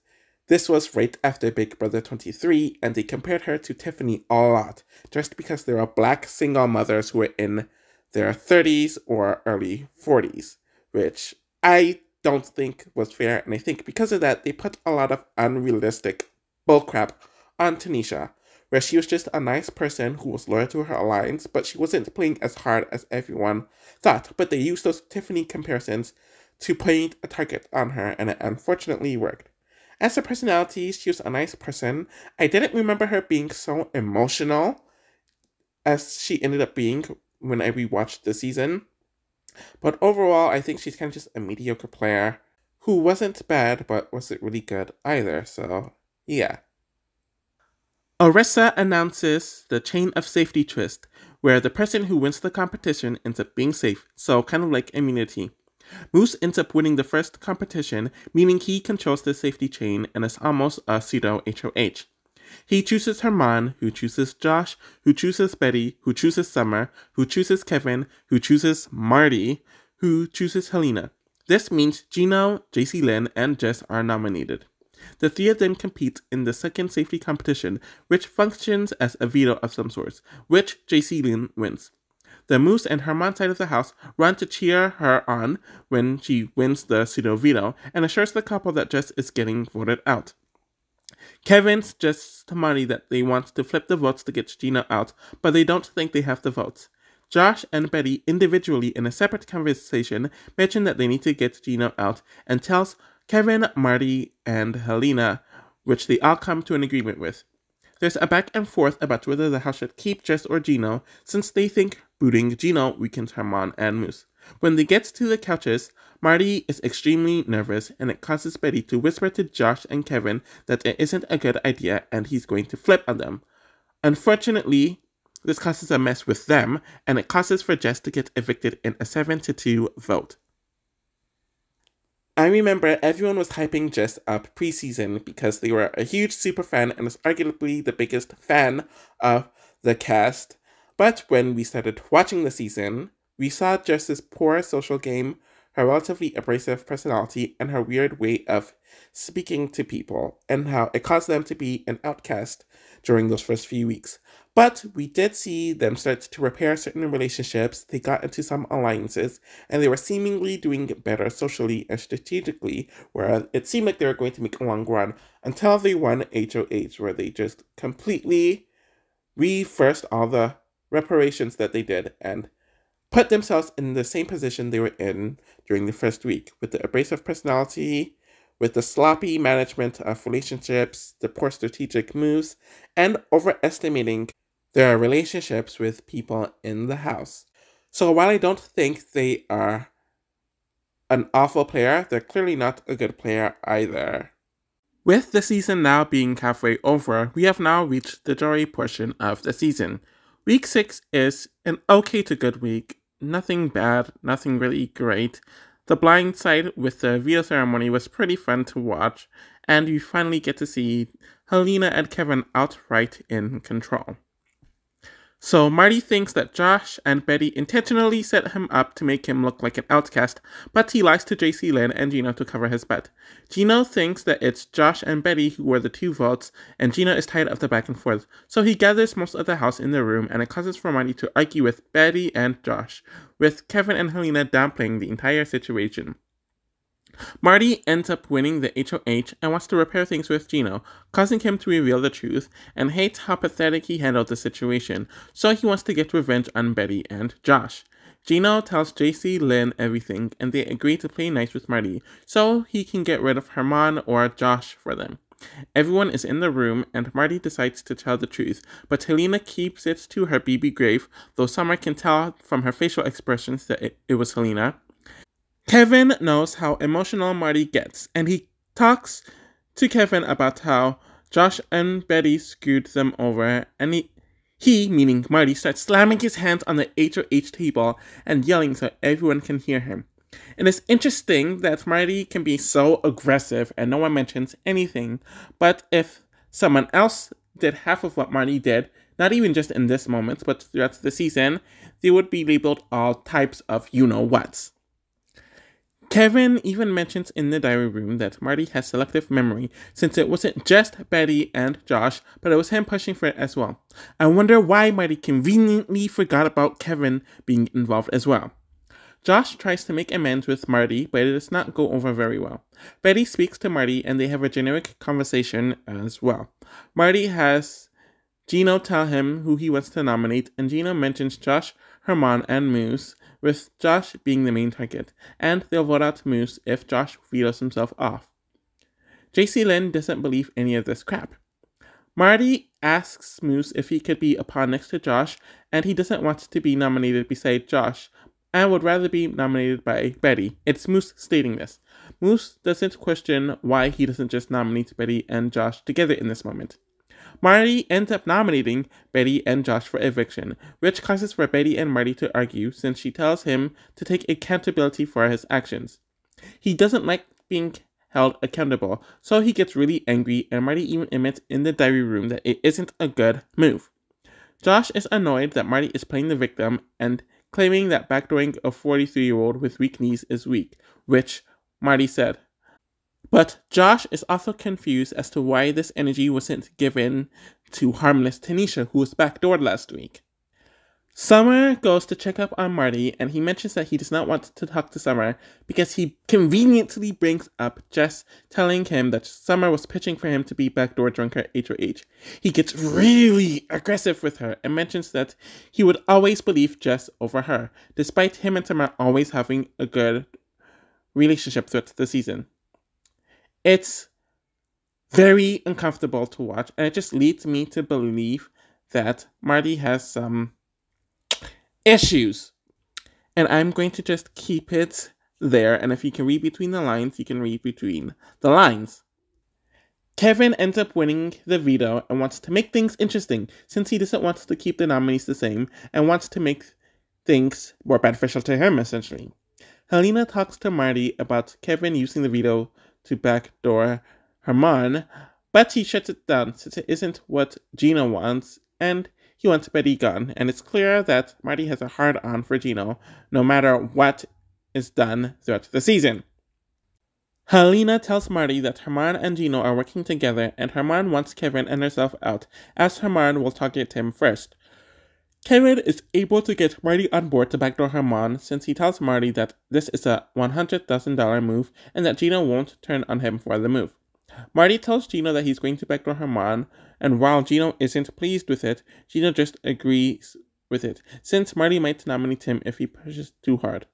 this was right after Big Brother 23, and they compared her to Tiffany a lot, just because they were black single mothers who were in their 30s or early 40s, which I don't think was fair, and I think because of that, they put a lot of unrealistic bullcrap on Tanisha, where she was just a nice person who was loyal to her alliance, but she wasn't playing as hard as everyone thought, but they used those Tiffany comparisons to paint a target on her, and it unfortunately worked. As a personality, she was a nice person. I didn't remember her being so emotional as she ended up being, when I rewatched the season. But overall, I think she's kind of just a mediocre player who wasn't bad, but wasn't really good either. So, yeah. Orisa announces the chain of safety twist, where the person who wins the competition ends up being safe, so kind of like immunity. Moose ends up winning the first competition, meaning he controls the safety chain and is almost a pseudo HOH. He chooses Herman, who chooses Josh, who chooses Betty, who chooses Summer, who chooses Kevin, who chooses Marty, who chooses Helena. This means Gino, JC Lynn, and Jess are nominated. The three of them compete in the second safety competition, which functions as a veto of some sort, which JC Lynn wins. The Moose and Herman side of the house run to cheer her on when she wins the pseudo veto and assures the couple that Jess is getting voted out. Kevin suggests to Marty that they want to flip the votes to get Gino out, but they don't think they have the votes. Josh and Betty individually in a separate conversation mention that they need to get Gino out and tells Kevin, Marty, and Helena, which they all come to an agreement with. There's a back and forth about whether the house should keep Jess or Gino, since they think booting Gino weakens Herman and Moose. When they get to the couches, Marty is extremely nervous, and it causes Betty to whisper to Josh and Kevin that it isn't a good idea and he's going to flip on them. Unfortunately, this causes a mess with them, and it causes for Jess to get evicted in a 7-2 vote. I remember everyone was hyping Jess up preseason because they were a huge super fan and was arguably the biggest fan of the cast. But when we started watching the season, we saw Jess's poor social game, her relatively abrasive personality, and her weird way of speaking to people, and how it caused them to be an outcast during those first few weeks. But we did see them start to repair certain relationships, they got into some alliances, and they were seemingly doing better socially and strategically, where it seemed like they were going to make a long run until they won HOH, where they just completely reversed all the reparations that they did and put themselves in the same position they were in during the first week, with the abrasive personality, with the sloppy management of relationships, the poor strategic moves, and overestimating their relationships with people in the house. So while I don't think they are an awful player, they're clearly not a good player either. With the season now being halfway over, we have now reached the jury portion of the season. Week 6 is an okay to good week. Nothing bad, nothing really great. The blind side with the veto ceremony was pretty fun to watch, and we finally get to see Helena and Kevin outright in control. So Marty thinks that Josh and Betty intentionally set him up to make him look like an outcast, but he lies to JC Lynn and Gino to cover his bet. Gino thinks that it's Josh and Betty who were the 2 votes, and Gino is tired of the back and forth, so he gathers most of the house in the room, and it causes for Marty to argue with Betty and Josh, with Kevin and Helena downplaying the entire situation. Marty ends up winning the HOH and wants to repair things with Gino, causing him to reveal the truth and hates how pathetic he handled the situation, so he wants to get revenge on Betty and Josh. Gino tells JC Lynn everything, and they agree to play nice with Marty, so he can get rid of Herman or Josh for them. Everyone is in the room, and Marty decides to tell the truth, but Helena keeps it to her BB grave, though Summer can tell from her facial expressions that it was Helena. Kevin knows how emotional Marty gets, and he talks to Kevin about how Josh and Betty screwed them over, and he, meaning Marty, starts slamming his hands on the HOH table and yelling so everyone can hear him. And it's interesting that Marty can be so aggressive and no one mentions anything, but if someone else did half of what Marty did, not even just in this moment, but throughout the season, they would be labeled all types of you-know-whats. Kevin even mentions in the diary room that Marty has selective memory, since it wasn't just Betty and Josh, but it was him pushing for it as well. I wonder why Marty conveniently forgot about Kevin being involved as well. Josh tries to make amends with Marty, but it does not go over very well. Betty speaks to Marty, and they have a generic conversation as well. Marty has Gino tell him who he wants to nominate, and Gino mentions Josh, Herman, and Moose, with Josh being the main target, and they'll vote out Moose if Josh vetoes himself off. JC Lynn doesn't believe any of this crap. Marty asks Moose if he could be a pawn next to Josh, and he doesn't want to be nominated beside Josh, and would rather be nominated by Betty. It's Moose stating this. Moose doesn't question why he doesn't just nominate Betty and Josh together in this moment. Marty ends up nominating Betty and Josh for eviction, which causes for Betty and Marty to argue since she tells him to take accountability for his actions. He doesn't like being held accountable, so he gets really angry, and Marty even admits in the diary room that it isn't a good move. Josh is annoyed that Marty is playing the victim and claiming that backdooring a 43-year-old with weak knees is weak, which Marty said. But Josh is also confused as to why this energy wasn't given to harmless Tanisha, who was backdoored last week. Summer goes to check up on Marty, and he mentions that he does not want to talk to Summer because he conveniently brings up Jess telling him that Summer was pitching for him to be backdoor drunker HOH. He gets really aggressive with her and mentions that he would always believe Jess over her, despite him and Summer always having a good relationship throughout the season. It's very uncomfortable to watch, and it just leads me to believe that Marty has some issues. And I'm going to just keep it there, and if you can read between the lines, you can read between the lines. Kevin ends up winning the veto and wants to make things interesting, since he doesn't want to keep the nominees the same, and wants to make things more beneficial to him, essentially. Helena talks to Marty about Kevin using the veto to backdoor Herman, but he shuts it down since it isn't what Gino wants, and he wants Betty gone, and it's clear that Marty has a hard-on for Gino, no matter what is done throughout the season. Helena tells Marty that Herman and Gino are working together, and Herman wants Kevin and herself out, as Herman will target him first. Kevin is able to get Marty on board to backdoor Herman, since he tells Marty that this is a $100,000 move, and that Gino won't turn on him for the move. Marty tells Gino that he's going to backdoor Herman, and while Gino isn't pleased with it, Gino just agrees with it, since Marty might nominate him if he pushes too hard.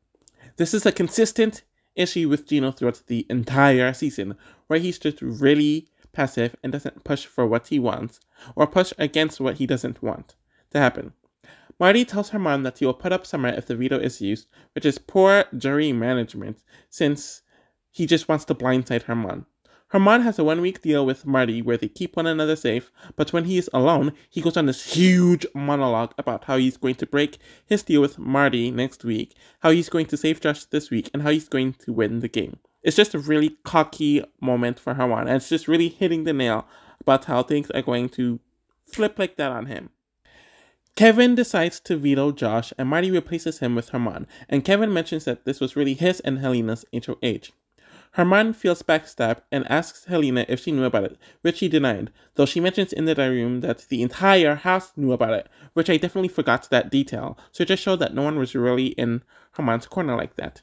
This is a consistent issue with Gino throughout the entire season, where he's just really passive and doesn't push for what he wants, or push against what he doesn't want to happen. Marty tells Herman that he will put up Summer if the veto is used, which is poor jury management, since he just wants to blindside Herman. Herman has a 1-week deal with Marty where they keep one another safe, but when he is alone, he goes on this huge monologue about how he's going to break his deal with Marty next week, how he's going to save Josh this week, and how he's going to win the game. It's just a really cocky moment for Herman, and it's just really hitting the nail about how things are going to flip like that on him. Kevin decides to veto Josh, and Marty replaces him with Herman, and Kevin mentions that this was really his and Helena's HOH. Herman feels backstabbed and asks Helena if she knew about it, which she denied, though she mentions in the diary room that the entire house knew about it, which I definitely forgot that detail, so it just showed that no one was really in Herman's corner like that.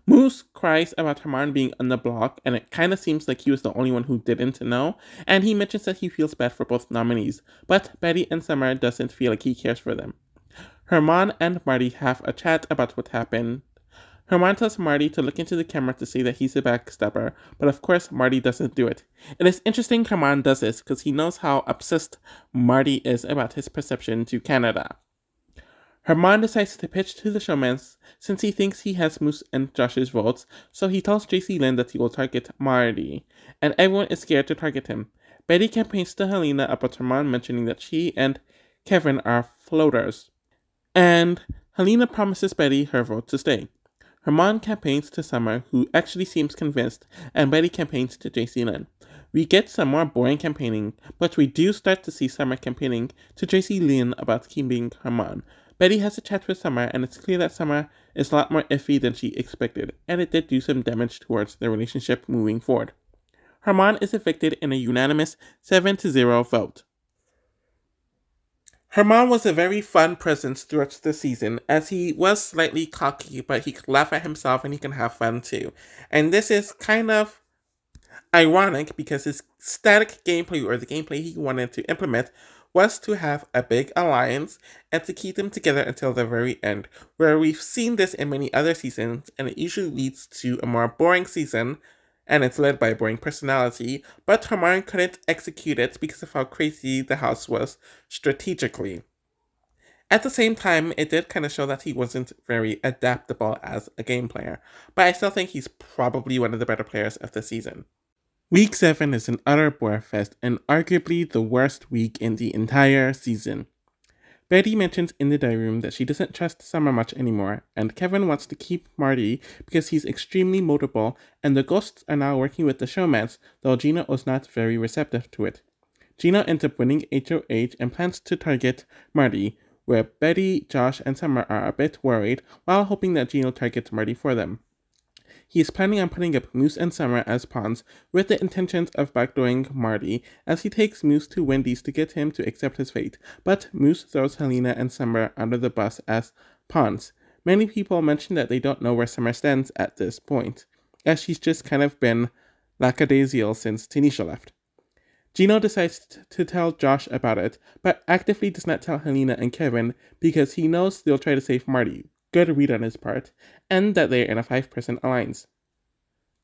Moose cries about Herman being on the block, and it kind of seems like he was the only one who didn't know, and he mentions that he feels bad for both nominees, but Betty and Summer doesn't feel like he cares for them. Herman and Marty have a chat about what happened. Herman tells Marty to look into the camera to say that he's a backstabber, but of course Marty doesn't do it. It is interesting Herman does this because he knows how obsessed Marty is about his perception to Canada. Herman decides to pitch to the showman since he thinks he has Moose and Josh's votes, so he tells JC Lynn that he will target Marty, and everyone is scared to target him. Betty campaigns to Helena about Herman mentioning that she and Kevin are floaters, and Helena promises Betty her vote to stay. Herman campaigns to Summer, who actually seems convinced, and Betty campaigns to JC Lynn. We get some more boring campaigning, but we do start to see Summer campaigning to JC Lynn about keeping Herman. Betty has a chat with Summer, and it's clear that Summer is a lot more iffy than she expected, and it did do some damage towards their relationship moving forward. Herman is evicted in a unanimous 7-0 vote. Herman was a very fun presence throughout the season, as he was slightly cocky, but he could laugh at himself and he can have fun too. And this is kind of ironic because his static gameplay, or the gameplay he wanted to implement, was to have a big alliance and to keep them together until the very end, where we've seen this in many other seasons, and it usually leads to a more boring season and it's led by a boring personality, but Hermione couldn't execute it because of how crazy the house was strategically. At the same time, it did kind of show that he wasn't very adaptable as a game player, but I still think he's probably one of the better players of the season. Week 7 is an utter borefest and arguably the worst week in the entire season. Betty mentions in the diary room that she doesn't trust Summer much anymore, and Kevin wants to keep Marty because he's extremely moldable, and the ghosts are now working with the showmans, though Gino was not very receptive to it. Gino ends up winning HOH and plans to target Marty, where Betty, Josh, and Summer are a bit worried, while hoping that Gino targets Marty for them. He is planning on putting up Moose and Summer as pawns with the intentions of backdooring Marty as he takes Moose to Wendy's to get him to accept his fate, but Moose throws Helena and Summer under the bus as pawns. Many people mention that they don't know where Summer stands at this point, as she's just kind of been lackadaisical since Tanisha left. Gino decides to tell Josh about it, but actively does not tell Helena and Kevin because he knows they'll try to save Marty. Good read on his part, and that they're in a 5-person alliance.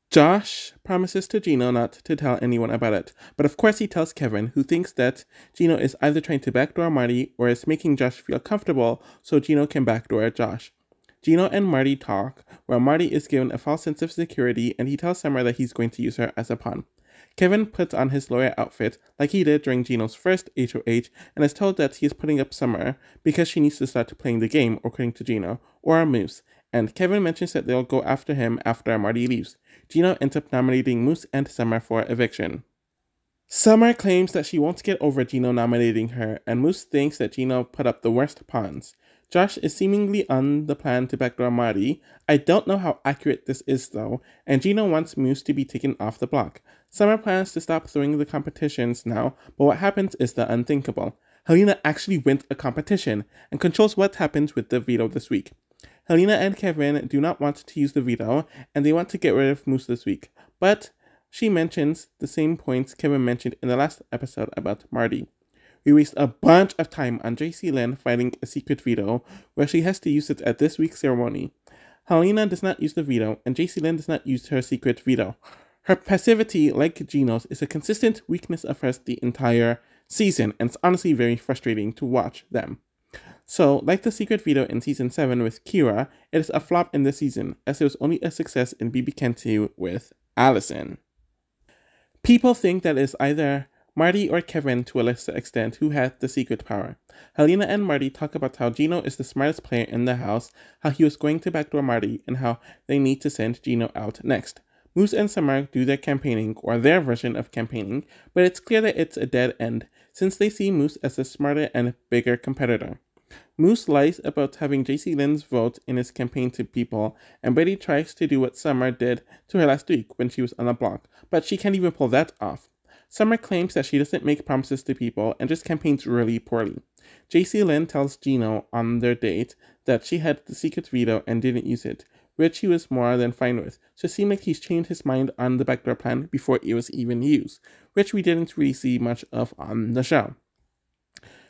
Josh promises to Gino not to tell anyone about it, but of course he tells Kevin, who thinks that Gino is either trying to backdoor Marty or is making Josh feel comfortable so Gino can backdoor Josh. Gino and Marty talk, where Marty is given a false sense of security and he tells Summer that he's going to use her as a pawn. Kevin puts on his lawyer outfit like he did during Gino's first HOH and is told that he is putting up Summer because she needs to start playing the game, according to Gino, or Moose, and Kevin mentions that they'll go after him after Marty leaves. Gino ends up nominating Moose and Summer for eviction. Summer claims that she won't get over Gino nominating her, and Moose thinks that Gino put up the worst pawns. Josh is seemingly on the plan to backdoor Marty. I don't know how accurate this is though, and Gino wants Moose to be taken off the block. Summer plans to stop throwing the competitions now, but what happens is the unthinkable. Helena actually wins a competition and controls what happens with the veto this week. Helena and Kevin do not want to use the veto, and they want to get rid of Moose this week, but she mentions the same points Kevin mentioned in the last episode about Marty. We waste a bunch of time on JC Lynn fighting a secret veto, where she has to use it at this week's ceremony. Helena does not use the veto, and JC Lynn does not use her secret veto. Her passivity, like Gino's, is a consistent weakness of hers the entire season, and it's honestly very frustrating to watch them. So, like the secret veto in Season 7 with Kira, it is a flop in this season, as it was only a success in BBCAN10 with Allison. People think that it is either Marty or Kevin to a lesser extent who had the secret power. Helena and Marty talk about how Gino is the smartest player in the house, how he was going to backdoor Marty, and how they need to send Gino out next. Moose and Summer do their campaigning, or their version of campaigning, but it's clear that it's a dead end, since they see Moose as a smarter and bigger competitor. Moose lies about having JC Lynn's vote in his campaign to people, and Betty tries to do what Summer did to her last week when she was on the block, but she can't even pull that off. Summer claims that she doesn't make promises to people and just campaigns really poorly. JC Lynn tells Gino on their date that she had the secret veto and didn't use it, which he was more than fine with, so it seemed like he's changed his mind on the backdoor plan before it was even used, which we didn't really see much of on the show.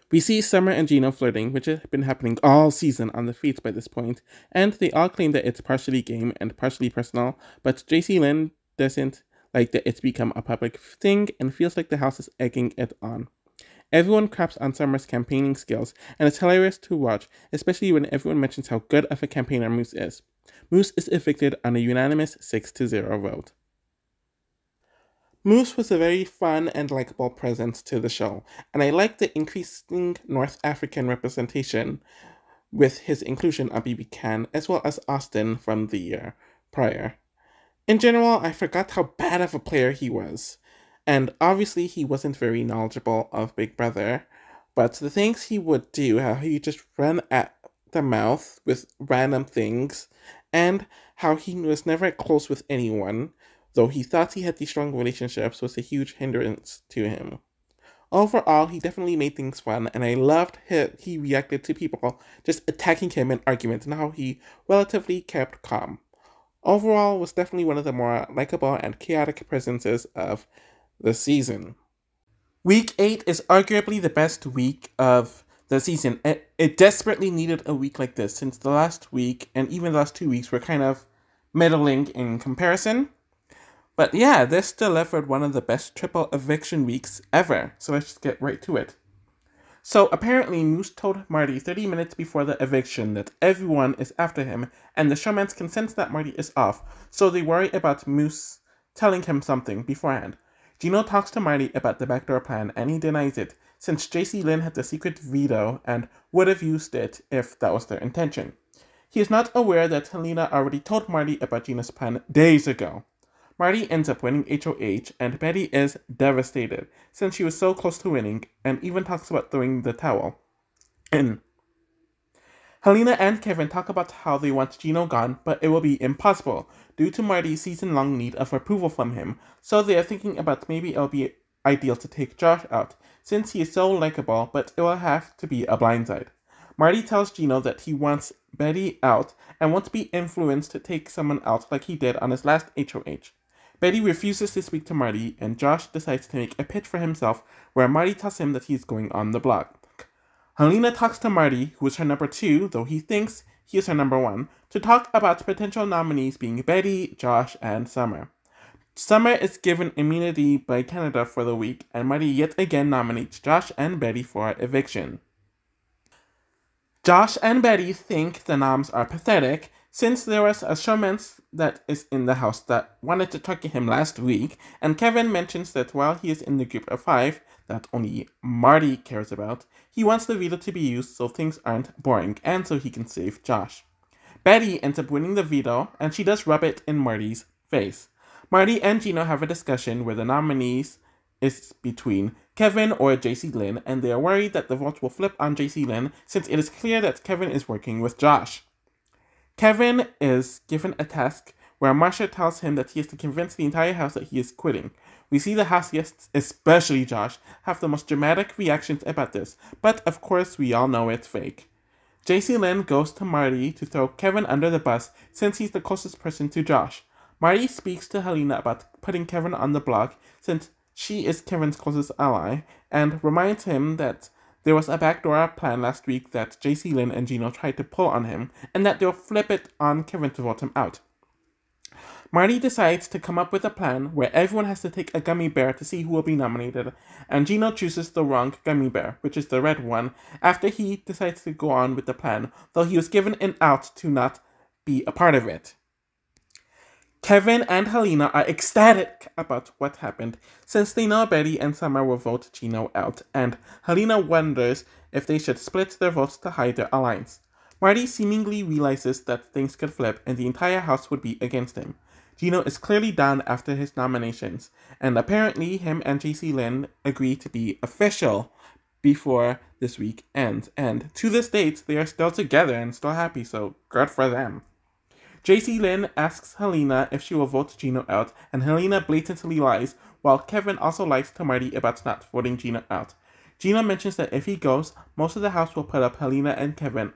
We see Summer and Gino flirting, which has been happening all season on the feeds by this point, and they all claim that it's partially game and partially personal, but JC Lynn doesn't like that it's become a public thing and feels like the house is egging it on. Everyone craps on Summer's campaigning skills, and it's hilarious to watch, especially when everyone mentions how good of a campaigner Moose is. Moose is evicted on a unanimous 6-0 vote. Moose was a very fun and likable presence to the show, and I like the increasing North African representation with his inclusion on BBCAN, as well as Austin from the year prior. In general, I forgot how bad of a player he was, and obviously he wasn't very knowledgeable of Big Brother, but the things he would do, how he just ran at the mouth with random things, and how he was never close with anyone, though he thought he had these strong relationships, was a huge hindrance to him. Overall, he definitely made things fun, and I loved how he reacted to people just attacking him in arguments and how he relatively kept calm. Overall, was definitely one of the more likable and chaotic presences of the season. Week 8 is arguably the best week of the season. It desperately needed a week like this, since the last week and even the last 2 weeks were kind of middling in comparison. But yeah, this delivered one of the best triple eviction weeks ever, so let's just get right to it. So apparently Moose told Marty 30 minutes before the eviction that everyone is after him, and the showmans can sense that Marty is off, so they worry about Moose telling him something beforehand. Gino talks to Marty about the backdoor plan, and he denies it, since JC Lynn had the secret veto and would have used it if that was their intention. He is not aware that Helena already told Marty about Gino's plan days ago. Marty ends up winning HOH, and Betty is devastated, since she was so close to winning, and even talks about throwing the towel in. Helena and Kevin talk about how they want Gino gone, but it will be impossible, due to Marty's season-long need of approval from him, so they are thinking about maybe it'll be ideal to take Josh out, since he is so likable, but it will have to be a blindside. Marty tells Gino that he wants Betty out, and won't be influenced to take someone out like he did on his last HOH. Betty refuses to speak to Marty, and Josh decides to make a pitch for himself where Marty tells him that he's going on the blog. Helena talks to Marty, who is her number 2, though he thinks he is her number 1, to talk about potential nominees being Betty, Josh, and Summer. Summer is given immunity by Canada for the week, and Marty yet again nominates Josh and Betty for eviction. Josh and Betty think the noms are pathetic, since there was a showman that is in the house that wanted to talk to him last week, and Kevin mentions that while he is in the group of 5 that only Marty cares about, he wants the veto to be used so things aren't boring, and so he can save Josh. Betty ends up winning the veto, and she does rub it in Marty's face. Marty and Gino have a discussion where the nominees is between Kevin or JC Lynn, and they are worried that the votes will flip on JC Lynn since it is clear that Kevin is working with Josh. Kevin is given a task where Marcia tells him that he has to convince the entire house that he is quitting. We see the house guests, especially Josh, have the most dramatic reactions about this, but of course we all know it's fake. JC Lynn goes to Marty to throw Kevin under the bus since he's the closest person to Josh. Marty speaks to Helena about putting Kevin on the blog since she is Kevin's closest ally, and reminds him that there was a backdoor plan last week that JC Lynn and Gino tried to pull on him, and that they'll flip it on Kevin to vote him out. Marty decides to come up with a plan where everyone has to take a gummy bear to see who will be nominated, and Gino chooses the wrong gummy bear, which is the red one, after he decides to go on with the plan, though he was given an out to not be a part of it. Kevin and Helena are ecstatic about what happened, since they know Betty and Summer will vote Gino out, and Helena wonders if they should split their votes to hide their alliance. Marty seemingly realizes that things could flip and the entire house would be against him. Gino is clearly down after his nominations, and apparently him and JC Lynn agree to be official before this week ends, and to this date they are still together and still happy, so good for them. JC Lynn asks Helena if she will vote Gino out, and Helena blatantly lies, while Kevin also lies to Marty about not voting Gino out. Gino mentions that if he goes, most of the house will put up Helena and Kevin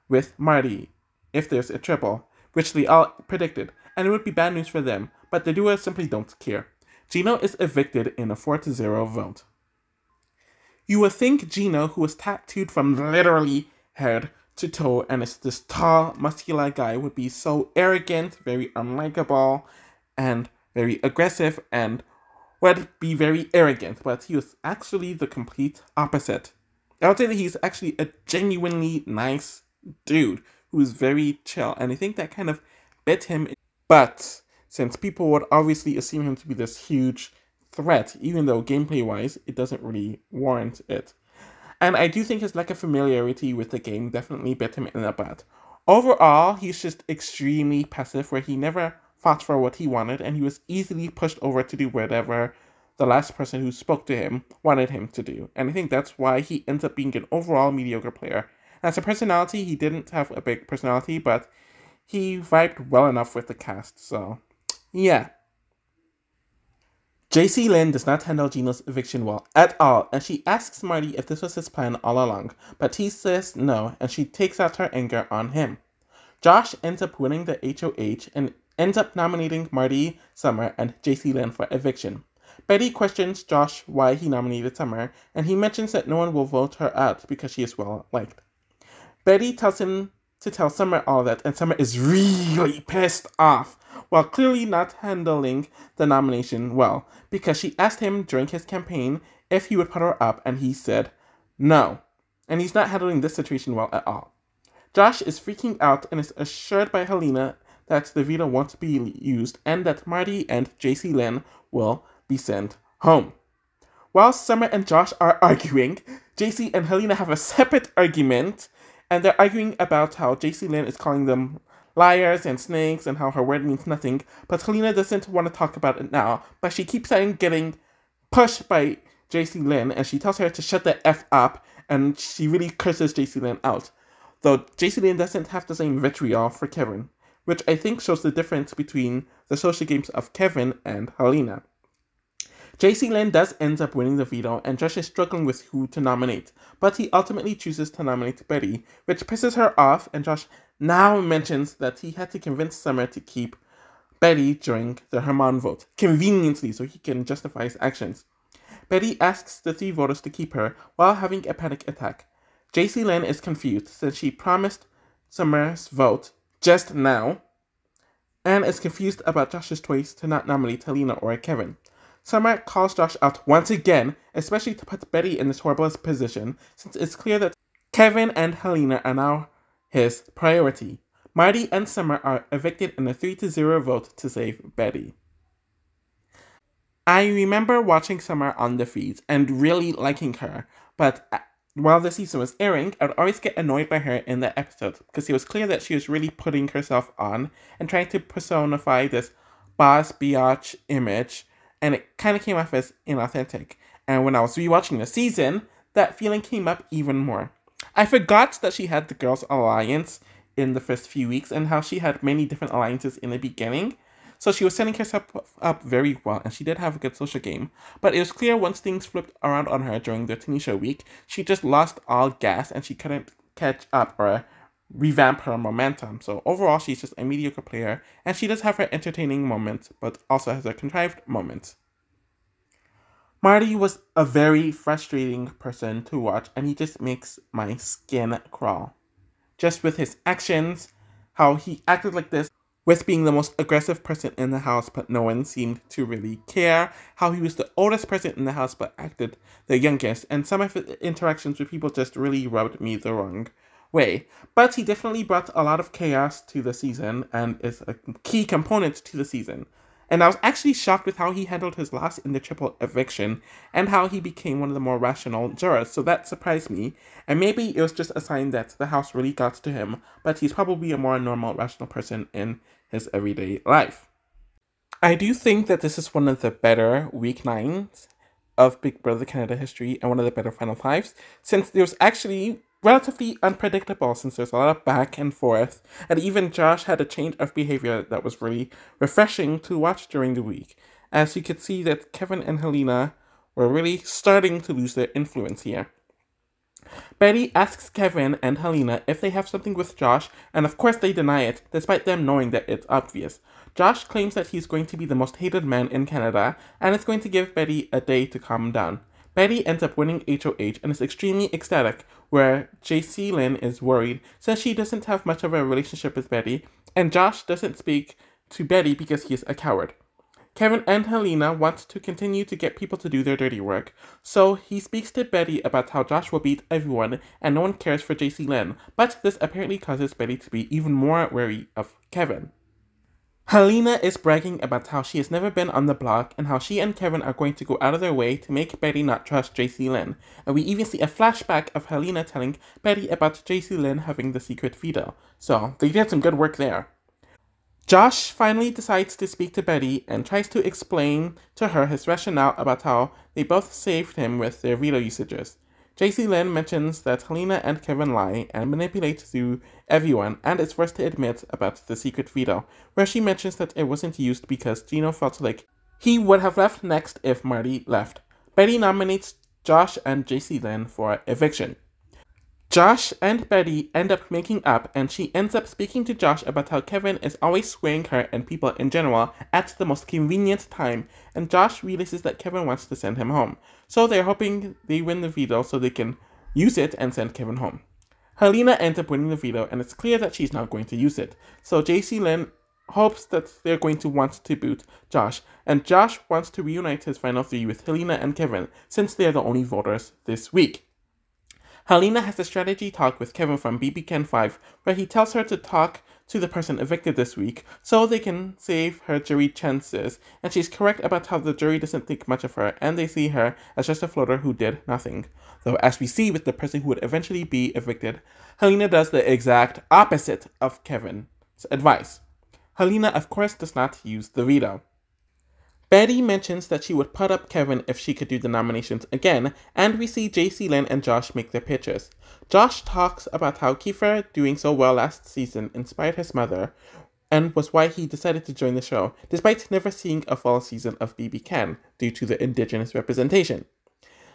with Marty, if there's a triple, which they all predicted, and it would be bad news for them, but the duo simply don't care. Gino is evicted in a 4-0 vote. You would think Gino, who was tattooed from literally head to toe and is this tall, muscular guy, would be so arrogant, very unlikable, and very aggressive, and would be very arrogant, but he was actually the complete opposite. I would say that he's actually a genuinely nice dude who is very chill, and I think that kind of bit him. But since people would obviously assume him to be this huge threat, even though gameplay-wise it doesn't really warrant it. And I do think his lack of familiarity with the game definitely bit him in the butt. Overall, he's just extremely passive, where he never fought for what he wanted, and he was easily pushed over to do whatever the last person who spoke to him wanted him to do. And I think that's why he ends up being an overall mediocre player. As a personality, he didn't have a big personality, but he vibed well enough with the cast, so yeah. JC Lynn does not handle Gino's eviction well at all, and she asks Marty if this was his plan all along, but he says no, and she takes out her anger on him. Josh ends up winning the HOH and ends up nominating Marty, Summer, and JC Lynn for eviction. Betty questions Josh why he nominated Summer, and he mentions that no one will vote her out because she is well liked. Betty tells him to tell Summer all that, and Summer is really pissed off, while clearly not handling the nomination well, because she asked him during his campaign if he would put her up, and he said no. And he's not handling this situation well at all. Josh is freaking out and is assured by Helena that the veto won't be used and that Marty and JC Lynn will be sent home. While Summer and Josh are arguing, JC and Helena have a separate argument, and they're arguing about how JC Lynn is calling them liars and snakes and how her word means nothing, but Helena doesn't want to talk about it now, but she keeps on getting pushed by JC Lynn, and she tells her to shut the F up, and she really curses JC Lynn out. Though JC Lynn doesn't have the same vitriol for Kevin, which I think shows the difference between the social games of Kevin and Helena. JC Lynn does end up winning the veto, and Josh is struggling with who to nominate, but he ultimately chooses to nominate Betty, which pisses her off, and Josh now mentions that he had to convince Summer to keep Betty during the Herman vote, conveniently so he can justify his actions. Betty asks the 3 voters to keep her while having a panic attack. JC Lynn is confused since she promised Summer's vote just now, and is confused about Josh's choice to not nominate Helena or Kevin. Summer calls Josh out once again, especially to put Betty in this horrible position, since it's clear that Kevin and Helena are now his priority. Marty and Summer are evicted in a 3-0 vote to save Betty. I remember watching Summer on the feeds and really liking her, but while the season was airing, I would always get annoyed by her in the episodes, because it was clear that she was really putting herself on and trying to personify this boss biatch image, and it kind of came off as inauthentic. And when I was rewatching the season, that feeling came up even more. I forgot that she had the Girls' Alliance in the first few weeks and how she had many different alliances in the beginning. So she was setting herself up very well, and she did have a good social game. But it was clear once things flipped around on her during the Tanisha week, she just lost all gas and she couldn't catch up or revamp her momentum. So overall, she's just a mediocre player, and she does have her entertaining moments, but also has her contrived moments. Marty was a very frustrating person to watch, and he just makes my skin crawl. Just with his actions, how he acted like this with being the most aggressive person in the house, but no one seemed to really care, how he was the oldest person in the house but acted the youngest, and some of his interactions with people just really rubbed me the wrong way. But he definitely brought a lot of chaos to the season and is a key component to the season. And I was actually shocked with how he handled his loss in the triple eviction and how he became one of the more rational jurors, so that surprised me. And maybe it was just a sign that the house really got to him, but he's probably a more normal, rational person in his everyday life. I do think that this is one of the better week 9s of Big Brother Canada history and one of the better Final 5s, since it was actually relatively unpredictable, since there's a lot of back and forth, and even Josh had a change of behavior that was really refreshing to watch during the week, as you could see that Kevin and Helena were really starting to lose their influence here. Betty asks Kevin and Helena if they have something with Josh, and of course they deny it, despite them knowing that it's obvious. Josh claims that he's going to be the most hated man in Canada, and it's going to give Betty a day to calm down. Betty ends up winning HOH and is extremely ecstatic, where JC Lynn is worried since she doesn't have much of a relationship with Betty, and Josh doesn't speak to Betty because he is a coward. Kevin and Helena want to continue to get people to do their dirty work, so he speaks to Betty about how Josh will beat everyone and no one cares for JC Lynn, but this apparently causes Betty to be even more wary of Kevin. Helena is bragging about how she has never been on the block and how she and Kevin are going to go out of their way to make Betty not trust JC Lynn, and we even see a flashback of Helena telling Betty about JC Lynn having the secret veto, so they did some good work there. Josh finally decides to speak to Betty and tries to explain to her his rationale about how they both saved him with their veto usages. JC Lynn mentions that Helena and Kevin lie and manipulate through everyone, and is forced to admit about the secret veto, where she mentions that it wasn't used because Gino felt like he would have left next if Marty left. Betty nominates Josh and JC Lynn for eviction. Josh and Betty end up making up, and she ends up speaking to Josh about how Kevin is always swaying her and people in general at the most convenient time, and Josh realizes that Kevin wants to send him home. So they're hoping they win the veto so they can use it and send Kevin home. Helena ends up winning the veto, and it's clear that she's not going to use it. So JC Lynn hopes that they're going to want to boot Josh, and Josh wants to reunite his final three with Helena and Kevin, since they are the only voters this week. Helena has a strategy talk with Kevin from BBCAN10, where he tells her to talk to the person evicted this week so they can save her jury chances, and she's correct about how the jury doesn't think much of her and they see her as just a floater who did nothing. Though, as we see with the person who would eventually be evicted, Helena does the exact opposite of Kevin's advice. Helena, of course, does not use the veto. Betty mentions that she would put up Kevin if she could do the nominations again, and we see JC Lynn and Josh make their pitches. Josh talks about how Kiefer doing so well last season inspired his mother, and was why he decided to join the show, despite never seeing a full season of BB due to the Indigenous representation.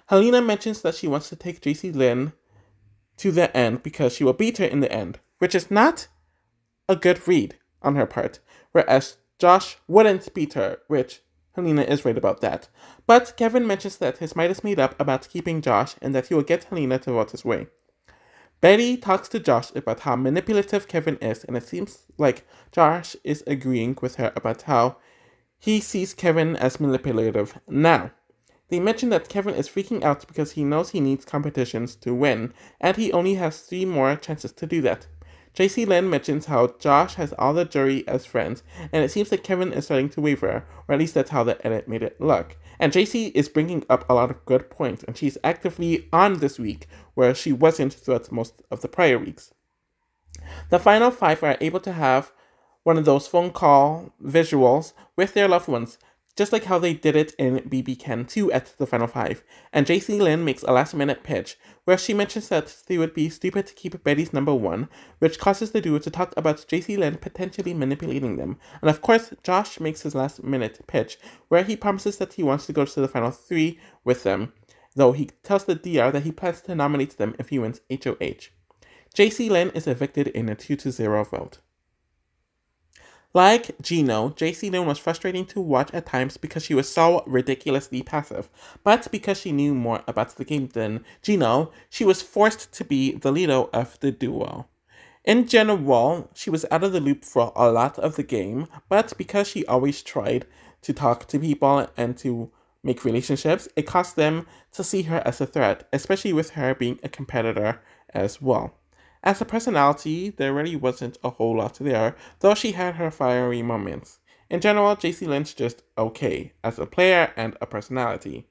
Helena mentions that she wants to take JC Lynn to the end because she will beat her in the end, which is not a good read on her part, whereas Josh wouldn't beat her, which Helena is right about that. But Kevin mentions that his mind is made up about keeping Josh and that he will get Helena to vote his way. Betty talks to Josh about how manipulative Kevin is, and it seems like Josh is agreeing with her about how he sees Kevin as manipulative now. They mention that Kevin is freaking out because he knows he needs competitions to win, and he only has 3 more chances to do that. JC Lynn mentions how Josh has all the jury as friends, and it seems that Kevin is starting to waver, or at least that's how the edit made it look. And JC is bringing up a lot of good points, and she's actively on this week, where she wasn't throughout most of the prior weeks. The final 5 are able to have one of those phone call visuals with their loved ones, just like how they did it in BBCAN2 at the final 5. And JC Lynn makes a last-minute pitch, where she mentions that they would be stupid to keep Betty's number 1, which causes the duo to talk about JC Lynn potentially manipulating them. And of course, Josh makes his last-minute pitch, where he promises that he wants to go to the final 3 with them, though he tells the DR that he plans to nominate them if he wins HOH. JC Lynn is evicted in a 2-0 vote. Like Gino, JC Lynn was frustrating to watch at times because she was so ridiculously passive, but because she knew more about the game than Gino, she was forced to be the leader of the duo. In general, she was out of the loop for a lot of the game, but because she always tried to talk to people and to make relationships, it caused them to see her as a threat, especially with her being a competitor as well. As a personality, there really wasn't a whole lot there, though she had her fiery moments. In general, JC Lynn's just okay, as a player and a personality.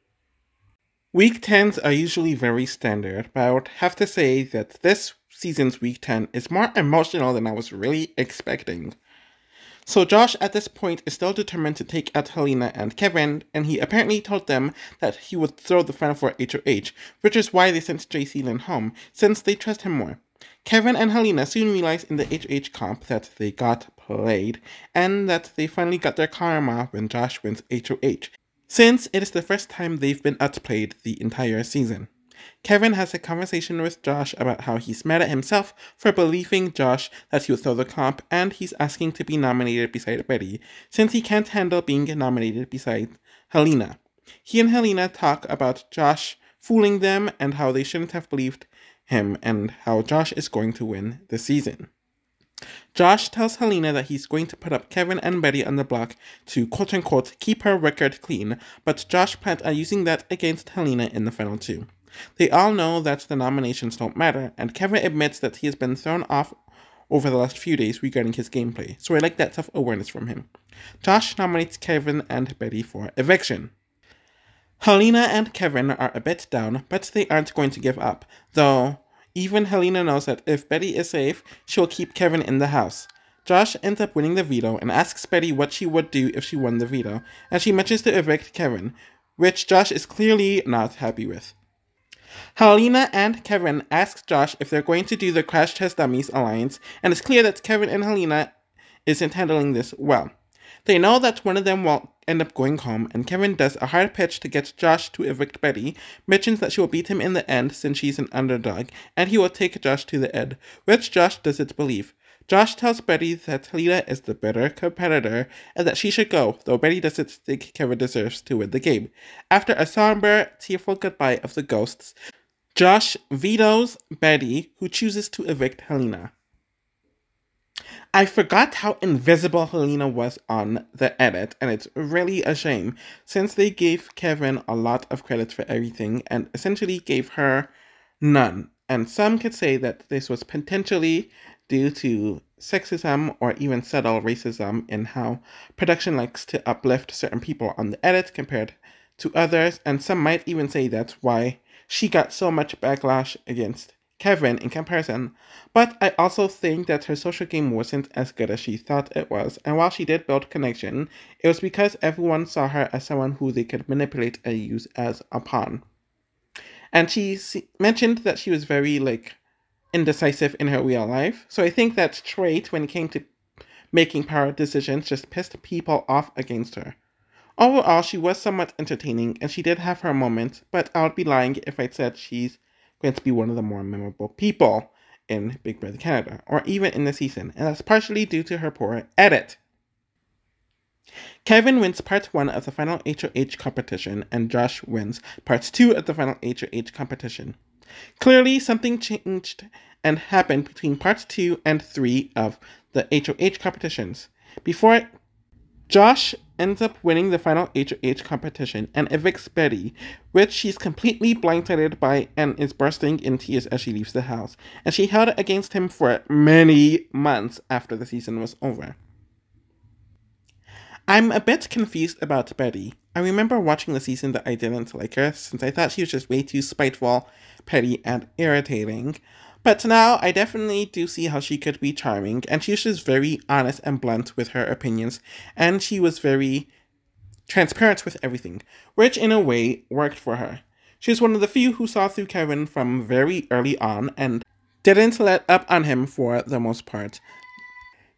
Week 10s are usually very standard, but I would have to say that this season's Week 10 is more emotional than I was really expecting. So Josh at this point is still determined to take out Helena and Kevin, and he apparently told them that he would throw the final 4 HOH, which is why they sent JC Lynn home, since they trust him more. Kevin and Helena soon realize in the HH comp that they got played, and that they finally got their karma when Josh wins HOH, since it is the first time they've been outplayed the entire season. Kevin has a conversation with Josh about how he's mad at himself for believing Josh that he would throw the comp, and he's asking to be nominated beside Betty, since he can't handle being nominated beside Helena. He and Helena talk about Josh fooling them and how they shouldn't have believed him, and how Josh is going to win the season. Josh tells Helena that he's going to put up Kevin and Betty on the block to quote-unquote keep her record clean, but Josh plans on using that against Helena in the final 2. They all know that the nominations don't matter, and Kevin admits that he has been thrown off over the last few days regarding his gameplay, so I like that self-awareness from him. Josh nominates Kevin and Betty for eviction. Helena and Kevin are a bit down, but they aren't going to give up, though even Helena knows that if Betty is safe, she'll keep Kevin in the house. Josh ends up winning the veto and asks Betty what she would do if she won the veto, and she mentions to evict Kevin, which Josh is clearly not happy with. Helena and Kevin ask Josh if they're going to do the Crash Test Dummies alliance, and it's clear that Kevin and Helena isn't handling this well. They know that one of them will end up going home, and Kevin does a hard pitch to get Josh to evict Betty, mentions that she will beat him in the end since she's an underdog, and he will take Josh to the end, which Josh doesn't believe. Josh tells Betty that Helena is the better competitor, and that she should go, though Betty doesn't think Kevin deserves to win the game. After a somber, tearful goodbye of the ghosts, Josh vetoes Betty, who chooses to evict Helena. I forgot how invisible Helena was on the edit, and it's really a shame, since they gave Kevin a lot of credit for everything and essentially gave her none. And some could say that this was potentially due to sexism or even subtle racism in how production likes to uplift certain people on the edit compared to others, and some might even say that's why she got so much backlash against Kevin in comparison. But I also think that her social game wasn't as good as she thought it was, and while she did build connection, it was because everyone saw her as someone who they could manipulate and use as a pawn. And mentioned that she was very, indecisive in her real life, so I think that trait, when it came to making power decisions, just pissed people off against her. Overall, she was somewhat entertaining, and she did have her moments, but I would be lying if I said she's going to be one of the more memorable people in Big Brother Canada, or even in the season, and that's partially due to her poor edit. Kevin wins part 1 of the final HOH competition, and Josh wins part 2 of the final HOH competition. Clearly, something changed and happened between part 2 and 3 of the HOH competitions. Before Josh ends up winning the final HOH competition and evicts Betty, which she's completely blindsided by and is bursting in tears as she leaves the house, and she held it against him for many months after the season was over. I'm a bit confused about Betty. I remember watching the season that I didn't like her, since I thought she was just way too spiteful, petty, and irritating. But now I definitely do see how she could be charming, and she was just very honest and blunt with her opinions, and she was very transparent with everything, which in a way worked for her. She was one of the few who saw through Kevin from very early on and didn't let up on him for the most part.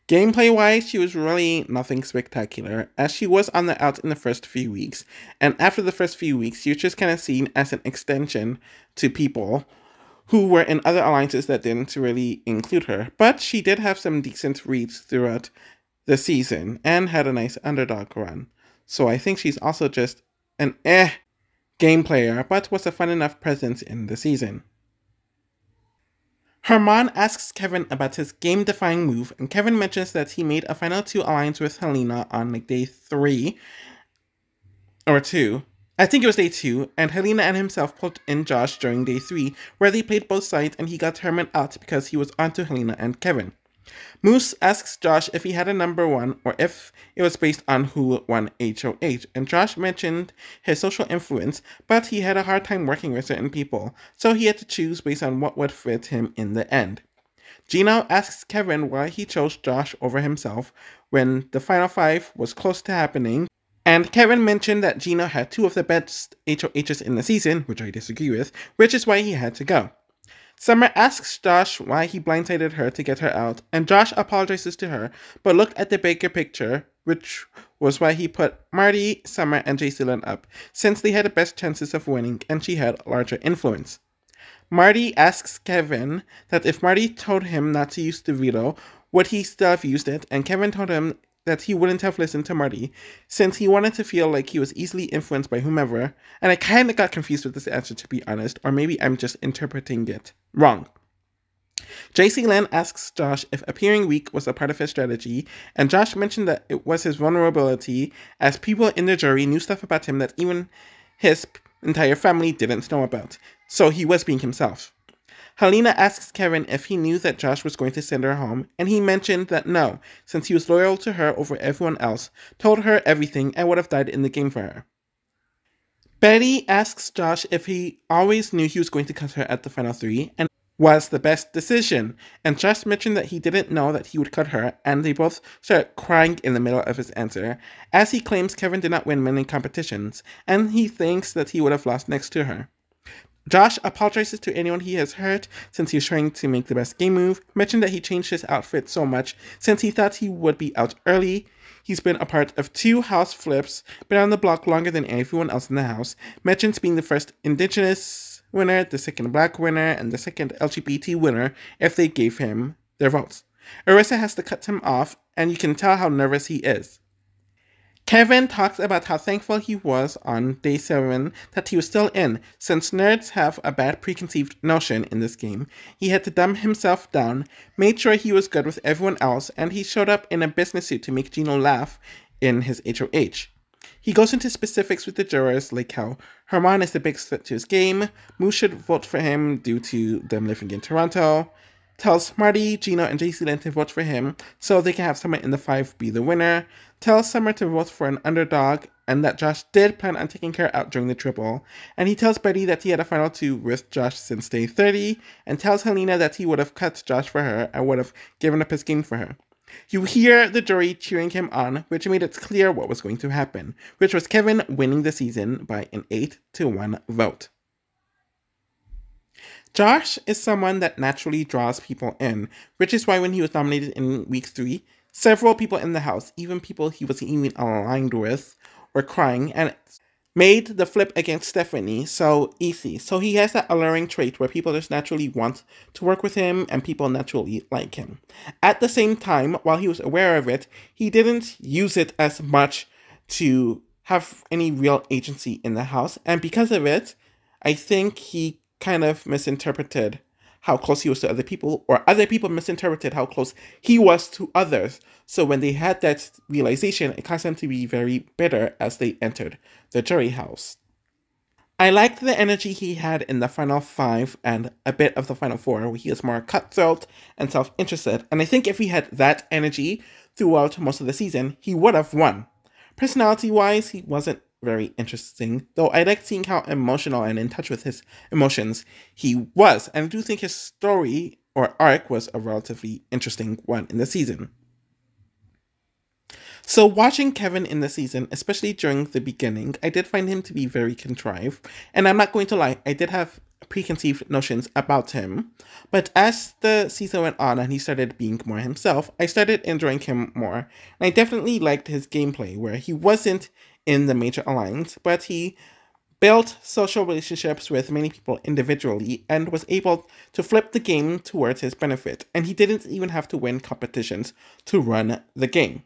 Gameplay-wise, she was really nothing spectacular, as she was on the out in the first few weeks, and after the first few weeks, she was just kind of seen as an extension to people who were in other alliances that didn't really include her. But she did have some decent reads throughout the season, and had a nice underdog run. So I think she's also just an game player, but was a fun enough presence in the season. Herman asks Kevin about his game-defying move, and Kevin mentions that he made a final 2 alliance with Helena on day 3, or 2. I think it was day 2, and Helena and himself pulled in Josh during day 3, where they played both sides and he got Herman out because he was onto Helena and Kevin. Moose asks Josh if he had a number 1 or if it was based on who won HOH, and Josh mentioned his social influence, but he had a hard time working with certain people, so he had to choose based on what would fit him in the end. Gino asks Kevin why he chose Josh over himself when the final 5 was close to happening, and Kevin mentioned that Gino had 2 of the best HOHs in the season, which I disagree with, which is why he had to go. Summer asks Josh why he blindsided her to get her out, and Josh apologizes to her, but looked at the bigger picture, which was why he put Marty, Summer, and Jaycelyn up, since they had the best chances of winning and she had larger influence. Marty asks Kevin that if Marty told him not to use the veto, would he still have used it, and Kevin told him that he wouldn't have listened to Marty, since he wanted to feel like he was easily influenced by whomever, and I kinda got confused with this answer, to be honest, or maybe I'm just interpreting it wrong. Jaycelyn asks Josh if appearing weak was a part of his strategy, and Josh mentioned that it was his vulnerability, as people in the jury knew stuff about him that even his entire family didn't know about, so he was being himself. Helena asks Kevin if he knew that Josh was going to send her home, and he mentioned that no, since he was loyal to her over everyone else, told her everything, and would have died in the game for her. Betty asks Josh if he always knew he was going to cut her at the final 3, and was the best decision, and Josh mentioned that he didn't know that he would cut her, and they both started crying in the middle of his answer, as he claims Kevin did not win many competitions, and he thinks that he would have lost next to her. Josh apologizes to anyone he has hurt since he was trying to make the best game move, mentioned that he changed his outfit so much since he thought he would be out early. He's been a part of 2 house flips, been on the block longer than everyone else in the house, mentions being the first Indigenous winner, the second Black winner, and the second LGBT winner if they gave him their votes. Arissa has to cut him off, and you can tell how nervous he is. Kevin talks about how thankful he was on day 7 that he was still in, since nerds have a bad preconceived notion in this game. He had to dumb himself down, made sure he was good with everyone else, and he showed up in a business suit to make Gino laugh in his HOH. He goes into specifics with the jurors, like how Herman is the big threat to his game, Moose should vote for him due to them living in Toronto, tells Marty, Gino, and JC Lynn to vote for him so they can have someone in the 5 be the winner, tells Summer to vote for an underdog, and that Josh did plan on taking her out during the triple, and he tells Betty that he had a final 2 with Josh since day 30, and tells Helena that he would have cut Josh for her and would have given up his game for her. You hear the jury cheering him on, which made it clear what was going to happen, which was Kevin winning the season by an 8-1 vote. Josh is someone that naturally draws people in, which is why when he was nominated in week 3, several people in the house, even people he was even aligned with, were crying, and made the flip against Stephanie so easy. So he has that alluring trait where people just naturally want to work with him and people naturally like him. At the same time, while he was aware of it, he didn't use it as much to have any real agency in the house. And because of it, I think he kind of misinterpreted how close he was to other people, or other people misinterpreted how close he was to others. So when they had that realization, it caused them to be very bitter as they entered the jury house. I liked the energy he had in the final 5 and a bit of the final 4, where he was more cutthroat and self-interested, and I think if he had that energy throughout most of the season, he would have won. Personality-wise, he wasn't very interesting, though I liked seeing how emotional and in touch with his emotions he was, and I do think his story or arc was a relatively interesting one in the season. So watching Kevin in the season, especially during the beginning, I did find him to be very contrived, and I'm not going to lie, I did have preconceived notions about him, but as the season went on and he started being more himself, I started enjoying him more, and I definitely liked his gameplay, where he wasn't in the major alliance, but he built social relationships with many people individually and was able to flip the game towards his benefit, and he didn't even have to win competitions to run the game.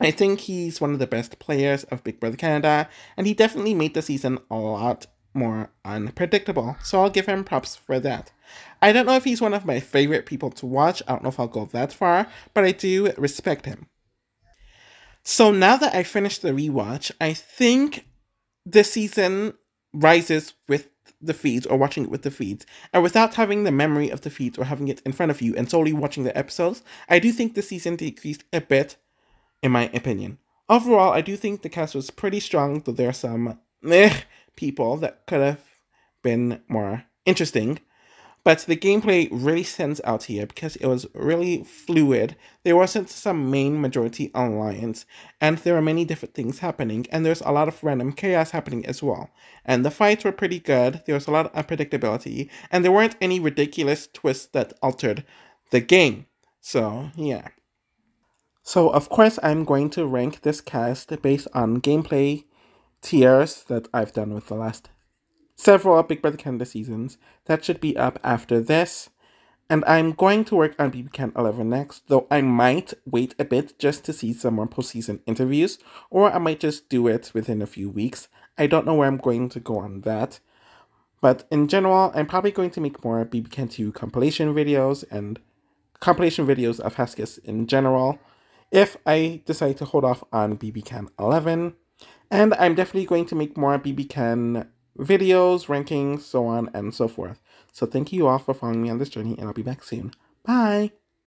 I think he's one of the best players of Big Brother Canada, and he definitely made the season a lot more unpredictable, so I'll give him props for that. I don't know if he's one of my favorite people to watch, I don't know if I'll go that far, but I do respect him. So now that I finished the rewatch, I think this season rises with the feeds or watching it with the feeds. And without having the memory of the feeds or having it in front of you and solely watching the episodes, I do think this season decreased a bit, in my opinion. Overall, I do think the cast was pretty strong, though there are some people that could have been more interesting. But the gameplay really stands out here because it was really fluid. There wasn't some main majority alliance, and there were many different things happening, and there's a lot of random chaos happening as well. And the fights were pretty good, there was a lot of unpredictability, and there weren't any ridiculous twists that altered the game. So, yeah. So, of course, I'm going to rank this cast based on gameplay tiers that I've done with the last several Big Brother Canada seasons. That should be up after this. And I'm going to work on BBCAN10 next, though I might wait a bit just to see some more postseason interviews, or I might just do it within a few weeks. I don't know where I'm going to go on that. But in general, I'm probably going to make more BBCAN2 compilation videos and compilation videos of Hesketh in general, if I decide to hold off on BBCAN11. And I'm definitely going to make more BBCAN videos, rankings, so on and so forth. So thank you all for following me on this journey, and I'll be back soon. Bye!